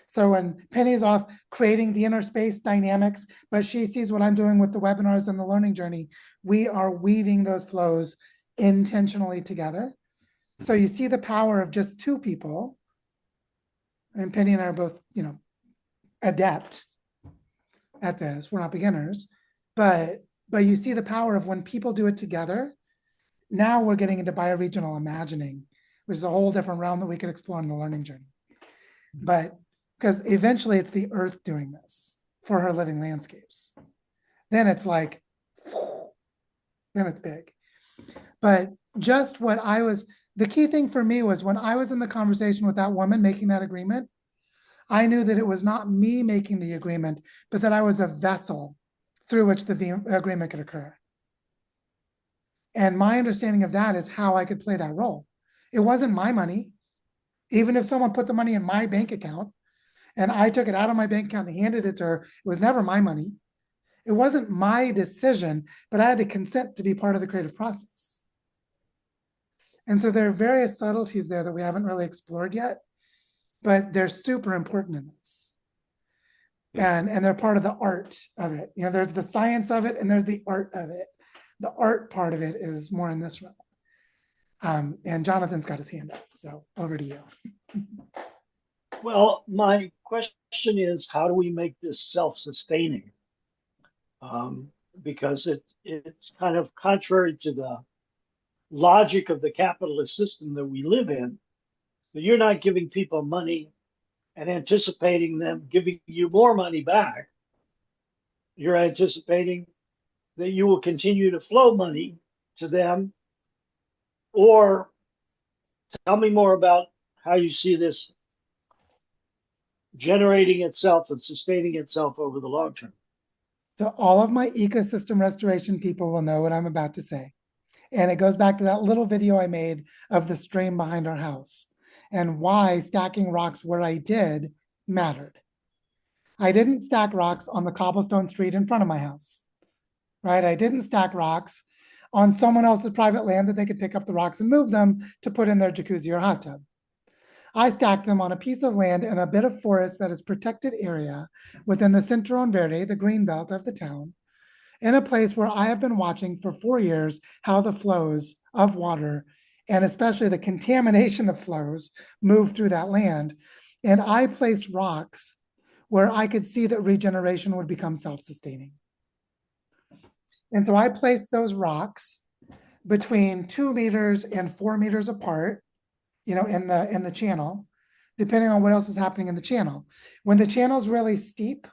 So when Penny's off creating the inner space dynamics, but she sees what I'm doing with the webinars and the learning journey, we are weaving those flows intentionally together. So you see the power of just two people. And Penny and I are both, adept at this. We're not beginners, but you see the power of when people do it together. Now we're getting into bioregional imagining, which is a whole different realm that we could explore in the learning journey. But because eventually it's the earth doing this for her living landscapes. Then it's like, then it's big. But just the key thing for me was when I was in the conversation with that woman making that agreement, I knew that it was not me making the agreement, but that I was a vessel through which the agreement could occur. And my understanding of that is how I could play that role. It wasn't my money. Even if someone put the money in my bank account and I took it out of my bank account and handed it to her, it was never my money. It wasn't my decision, but I had to consent to be part of the creative process. And so there are various subtleties there that we haven't really explored yet, but they're super important in this. And they're part of the art of it. There's the science of it and there's the art of it. The art part of it is more in this realm. And Jonathan's got his hand up, so over to you. Well, my question is, how do we make this self-sustaining? Because it's kind of contrary to the logic of the capitalist system that we live in. But you're not giving people money and anticipating them giving you more money back. You're anticipating that you will continue to flow money to them. Or tell me more about how you see this generating itself and sustaining itself over the long term. So all of my ecosystem restoration people will know what I'm about to say. And it goes back to that little video I made of the stream behind our house and why stacking rocks where I did mattered. I didn't stack rocks on the cobblestone street in front of my house, right? I didn't stack rocks on someone else's private land that they could pick up the rocks and move them to put in their jacuzzi or hot tub. I stack them on a piece of land in a bit of forest that is protected area within the Cinturón Verde, the green belt of the town, in a place where I have been watching for 4 years how the flows of water and especially the contamination of flows move through that land. And I placed rocks where I could see that regeneration would become self-sustaining. And so I placed those rocks between 2 meters and 4 meters apart, in the channel, depending on what else is happening in the channel. When the channel is really steep,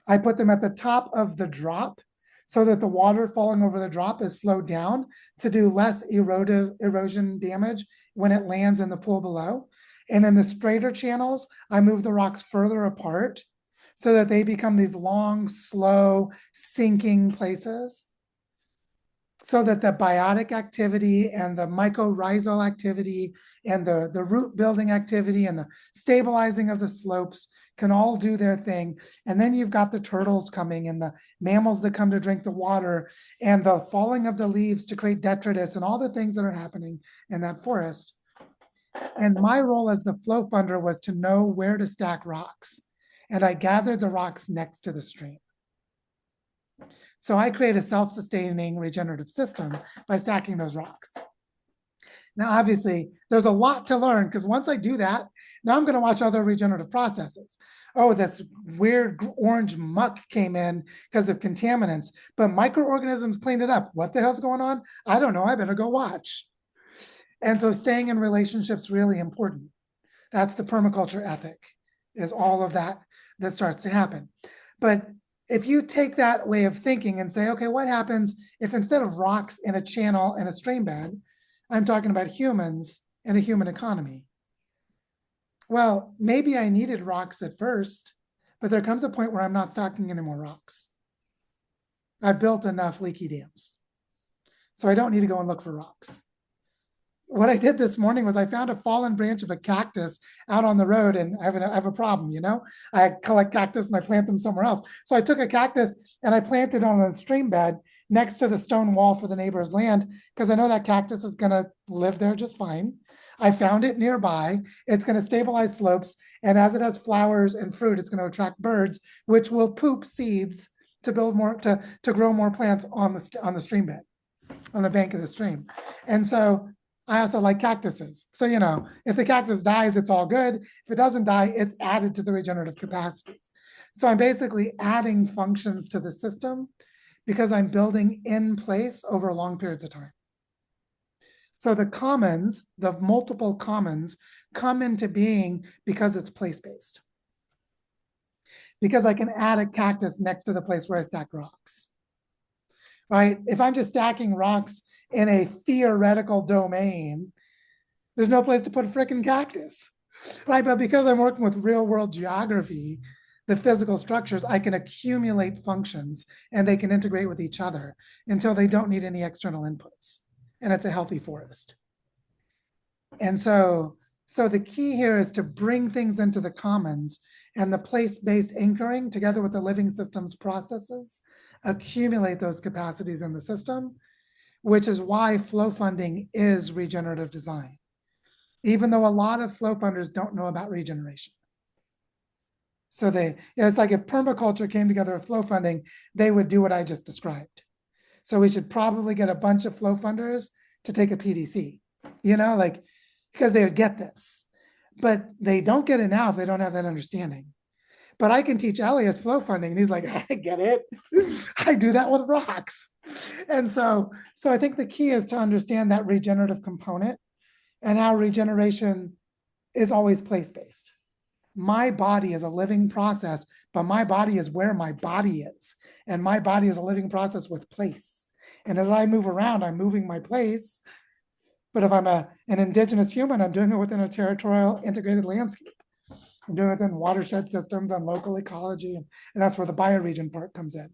I put them at the top of the drop so that the water falling over the drop is slowed down to do less erosion damage when it lands in the pool below. And in the straighter channels, I move the rocks further apart so that they become these long, slow, sinking places, so that the biotic activity and the mycorrhizal activity and the root building activity and the stabilizing of the slopes can all do their thing. And then you've got the turtles coming and the mammals that come to drink the water and the falling of the leaves to create detritus and all the things that are happening in that forest. And my role as the flow funder was to know where to stack rocks. And I gathered the rocks next to the stream. So I create a self-sustaining regenerative system by stacking those rocks. Now, obviously, there's a lot to learn because once I do that, now I'm going to watch other regenerative processes. Oh, this weird orange muck came in because of contaminants, but microorganisms cleaned it up. What the hell's going on? I don't know. I better go watch. And so staying in relationships really important. That's the permaculture ethic, is all of that that starts to happen. But if you take that way of thinking and say, okay, what happens if instead of rocks in a channel and a stream bed, I'm talking about humans and a human economy? Well, maybe I needed rocks at first, but there comes a point where I'm not stocking any more rocks. I've built enough leaky dams, so I don't need to go and look for rocks. What I did this morning was I found a fallen branch of a cactus out on the road, and I have a problem, I collect cactus and I plant them somewhere else. So I took a cactus and I planted on a stream bed next to the stone wall for the neighbor's land because I know that cactus is going to live there just fine. I found it nearby. It's going to stabilize slopes, and as it has flowers and fruit, it's going to attract birds, which will poop seeds to build more, to grow more plants on the stream bed, on the bank of the stream. And so I also like cactuses. So, if the cactus dies, it's all good. If it doesn't die, it's added to the regenerative capacities. So I'm basically adding functions to the system because I'm building in place over long periods of time. So the commons, the multiple commons, come into being because it's place-based. Because I can add a cactus next to the place where I stack rocks. Right? If I'm just stacking rocks in a theoretical domain, there's no place to put a freaking cactus, right? But because I'm working with real world geography, the physical structures, I can accumulate functions and they can integrate with each other until they don't need any external inputs. And it's a healthy forest. And so the key here is to bring things into the commons, and the place-based anchoring together with the living systems processes accumulate those capacities in the system, which is why flow funding is regenerative design, even though a lot of flow funders don't know about regeneration. So it's like if permaculture came together with flow funding, they would do what I just described. So we should probably get a bunch of flow funders to take a PDC, because they would get this. But they don't get it now if they don't have that understanding. But I can teach Elias flow funding, and he's like, I get it. I do that with rocks. And so I think the key is to understand that regenerative component and how regeneration is always place-based. My body is a living process, but my body is where my body is. And my body is a living process with place. And as I move around, I'm moving my place. But if I'm an indigenous human, I'm doing it within a territorial integrated landscape. I'm doing it within watershed systems and local ecology. And that's where the bioregion part comes in.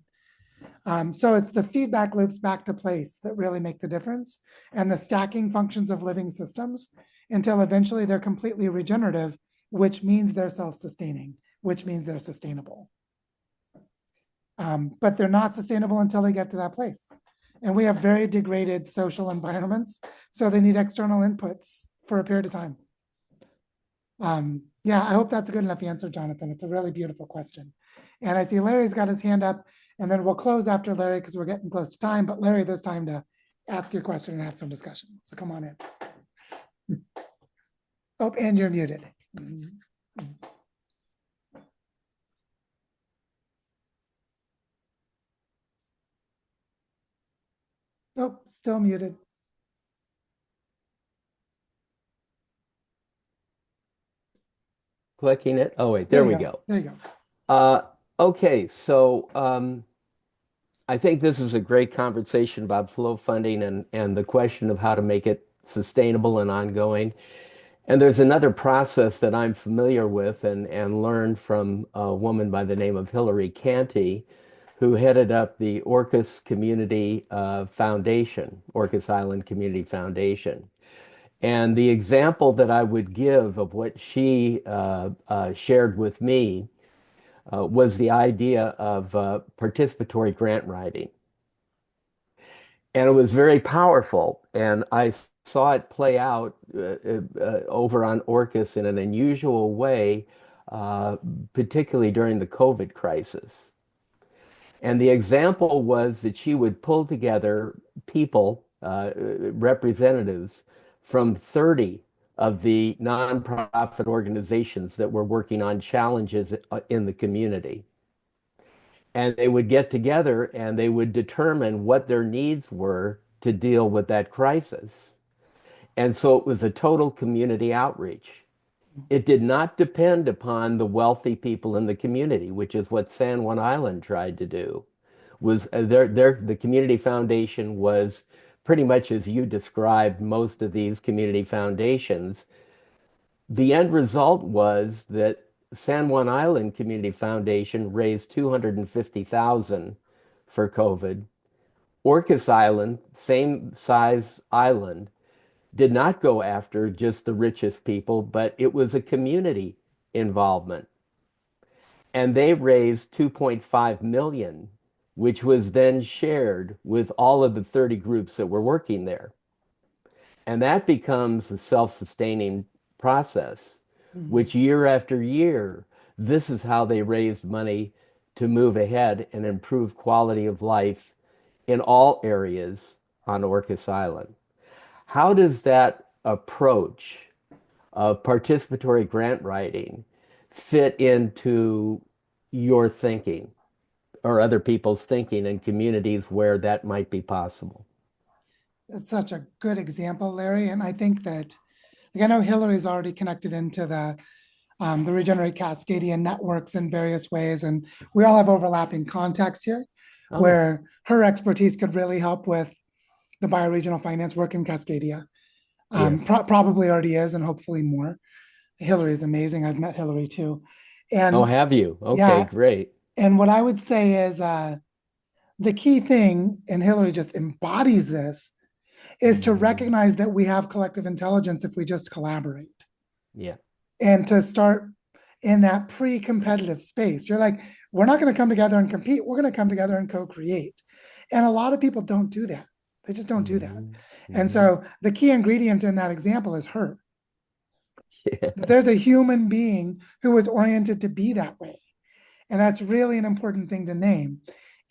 So it's the feedback loops back to place that really make the difference, and the stacking functions of living systems until eventually they're completely regenerative, which means they're self-sustaining, which means they're sustainable. But they're not sustainable until they get to that place. And we have very degraded social environments, so they need external inputs for a period of time. Yeah, I hope that's a good enough answer, Jonathan. It's a really beautiful question. And I see Larry's got his hand up, and then we'll close after Larry because we're getting close to time. But Larry, there's time to ask your question and have some discussion. So come on in. Oh, and you're muted. Nope, still muted. Clicking it. Oh, wait, there we go. There you go. Okay, so I think this is a great conversation about flow funding and the question of how to make it sustainable and ongoing. And there's another process that I'm familiar with and learned from a woman by the name of Hillary Canty, who headed up the Orcas Community Foundation, Orcas Island Community Foundation. And the example that I would give of what she shared with me was the idea of participatory grant writing. And it was very powerful. And I saw it play out over on Orcas in an unusual way, particularly during the COVID crisis. And the example was that she would pull together people, representatives from 30 of the nonprofit organizations that were working on challenges in the community. And they would get together and they would determine what their needs were to deal with that crisis. And so it was a total community outreach. It did not depend upon the wealthy people in the community, which is what San Juan Island tried to do. Was the community foundation was pretty much as you described most of these community foundations. The end result was that San Juan Island Community Foundation raised $250,000 for COVID. Orcas Island, same size island, did not go after just the richest people, but it was a community involvement. And they raised 2.5 million, which was then shared with all of the 30 groups that were working there. And that becomes a self-sustaining process, which year after year, this is how they raised money to move ahead and improve quality of life in all areas on Orcas Island. How does that approach of participatory grant writing fit into your thinking or other people's thinking in communities where that might be possible? That's such a good example, Larry. And I think that, like, I know Hillary's already connected into the Regenerate Cascadian networks in various ways, and we all have overlapping contacts here, where her expertise could really help with the bioregional finance work in Cascadia. Yes. Probably already is, and hopefully more. Hillary is amazing. I've met Hillary too. And Oh, have you? Okay, yeah, great. and what I would say is the key thing, and Hillary just embodies this, is to recognize that we have collective intelligence if we just collaborate. Yeah. And to start in that pre-competitive space. You're like, we're not going to come together and compete. We're going to come together and co-create. And a lot of people don't do that. They just don't do that. And so the key ingredient in that example is her. Yeah. There's a human being who is oriented to be that way. And that's really an important thing to name.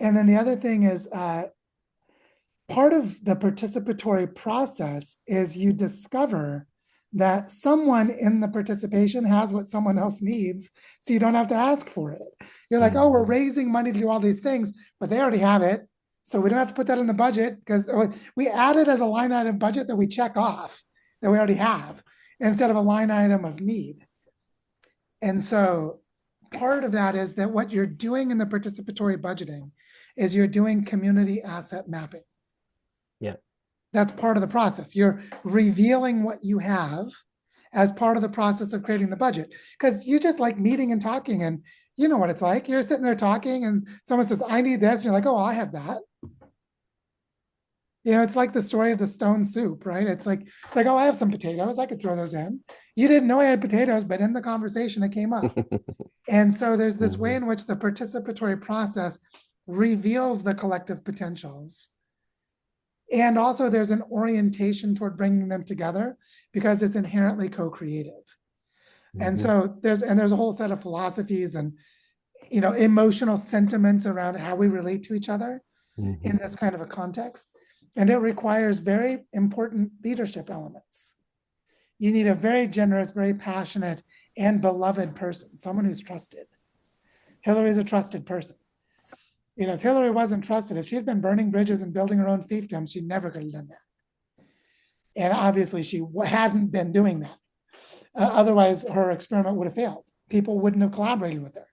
And then the other thing is part of the participatory process is you discover that someone in the participation has what someone else needs, so you don't have to ask for it. You're like, oh, we're raising money to do all these things, but they already have it, so we don't have to put that in the budget because we add it as a line item budget that we check off that we already have instead of a line item of need. And so part of that is that what you're doing in the participatory budgeting is you're doing community asset mapping. Yeah. That's part of the process. You're revealing what you have as part of the process of creating the budget. Because you just like meeting and talking, and you know what it's like. You're sitting there talking and someone says, I need this. And you're like, oh, I have that. You know, it's like the story of the stone soup, right? It's like, oh, I have some potatoes. I could throw those in. You didn't know I had potatoes, but in the conversation it came up. And so there's this way in which the participatory process reveals the collective potentials. And also there's an orientation toward bringing them together because it's inherently co-creative. And so there's a whole set of philosophies and, you know, emotional sentiments around how we relate to each other in this kind of a context. And it requires very important leadership elements. You need a very generous, very passionate, and beloved person, someone who's trusted. Hillary is a trusted person. You know, if Hillary wasn't trusted, if she had been burning bridges and building her own fiefdoms, she never could have done that. And obviously, she hadn't been doing that. Otherwise, her experiment would have failed. People wouldn't have collaborated with her.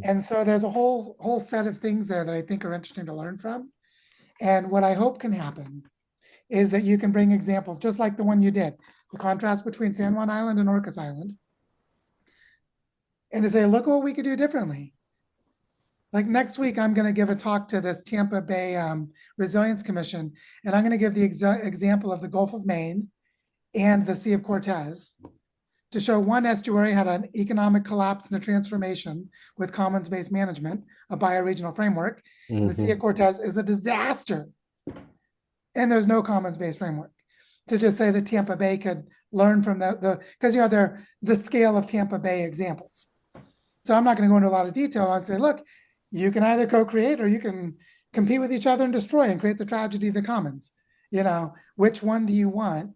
And so there's a whole set of things there that I think are interesting to learn from. And what I hope can happen is that you can bring examples, just like the one you did, the contrast between San Juan Island and Orcas Island, and to say, look what we could do differently. Like next week, I'm going to give a talk to this Tampa Bay Resilience Commission, and I'm going to give the example of the Gulf of Maine and the Sea of Cortez to show one estuary had an economic collapse and a transformation with commons-based management, a bioregional framework. The Sea of Cortez is a disaster, and there's no commons-based framework. To just say that Tampa Bay could learn from because you know they're the scale of Tampa Bay examples. So I'm not going to go into a lot of detail. I'll say, look, you can either co-create or you can compete with each other and destroy and create the tragedy of the commons. You know, which one do you want?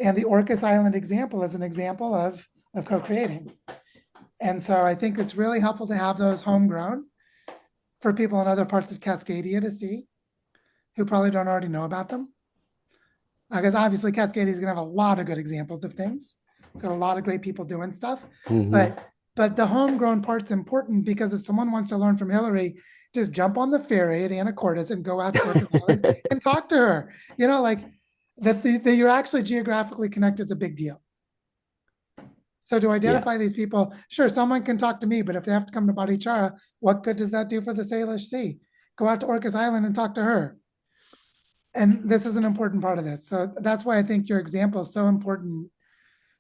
And the Orcas Island example is an example of co-creating. And so I think it's really helpful to have those homegrown for people in other parts of Cascadia to see who probably don't already know about them. Because obviously Cascadia is going to have a lot of good examples of things. It's got a lot of great people doing stuff. But the homegrown part's important because if someone wants to learn from Hillary, just jump on the ferry at Anacortes and go out to Orcas Island and talk to her. You know, like that you're actually geographically connected is a big deal. So to identify these people, sure, someone can talk to me, but if they have to come to Barichara, what good does that do for the Salish Sea? Go out to Orcas Island and talk to her. And this is an important part of this. So that's why I think your example is so important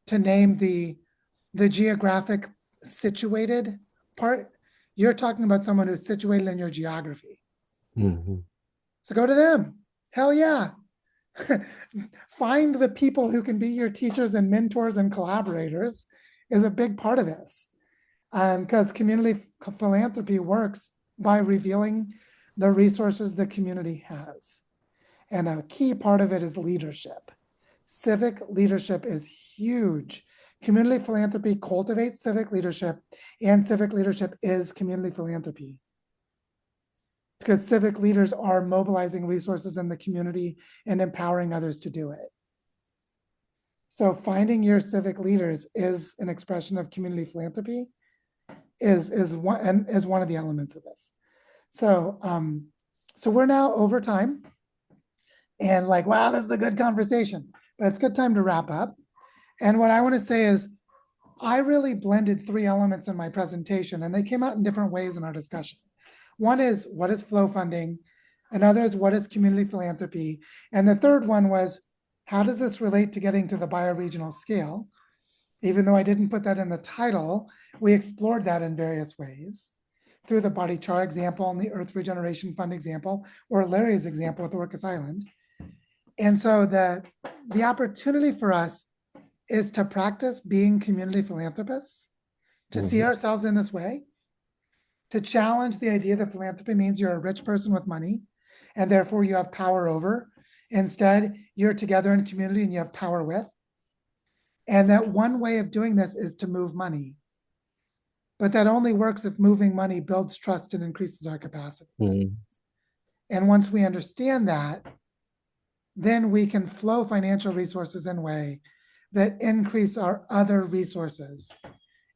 to name the geographic situated part. You're talking about someone who's situated in your geography. So go to them. Hell yeah. Find the people who can be your teachers and mentors and collaborators is a big part of this. Because community philanthropy works by revealing the resources the community has. And a key part of it is leadership. Civic leadership is huge. Community philanthropy cultivates civic leadership, and civic leadership is community philanthropy. Because civic leaders are mobilizing resources in the community and empowering others to do it. So finding your civic leaders is an expression of community philanthropy, is one of the elements of this. So so we're now over time. And like, wow, this is a good conversation, but it's a good time to wrap up. And what I want to say is, I really blended three elements in my presentation, and they came out in different ways in our discussion. One is, what is flow funding? Another is, what is community philanthropy? And the third one was, how does this relate to getting to the bioregional scale? Even though I didn't put that in the title, we explored that in various ways through the Body Char example and the Earth Regeneration Fund example, or Larry's example with Orcas Island. And so the opportunity for us is to practice being community philanthropists, to see ourselves in this way, to challenge the idea that philanthropy means you're a rich person with money and therefore you have power over. Instead, you're together in community and you have power with. And that one way of doing this is to move money. But that only works if moving money builds trust and increases our capacities. And once we understand that, then we can flow financial resources in a way that increase our other resources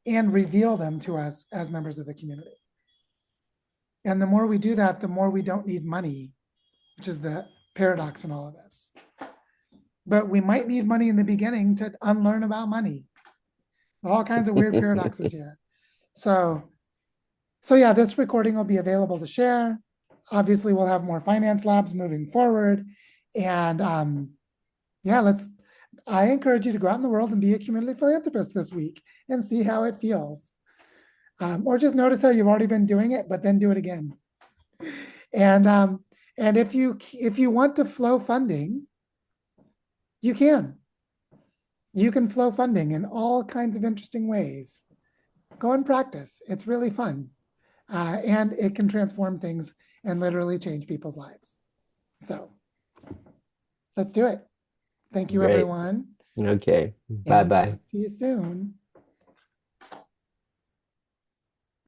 and reveal them to us as members of the community. And the more we do that, the more we don't need money, which is the paradox in all of this. But we might need money in the beginning to unlearn about money. All kinds of weird paradoxes here. So yeah, this recording will be available to share. Obviously, we'll have more finance labs moving forward. And yeah, I encourage you to go out in the world and be a community philanthropist this week and see how it feels. Or just notice how you've already been doing it, but then do it again. And if you want to flow funding, you can. You can flow funding in all kinds of interesting ways. Go and practice. It's really fun. And it can transform things and literally change people's lives. So let's do it. Thank you, Great. everyone. Okay. And Bye-bye. talk to you soon.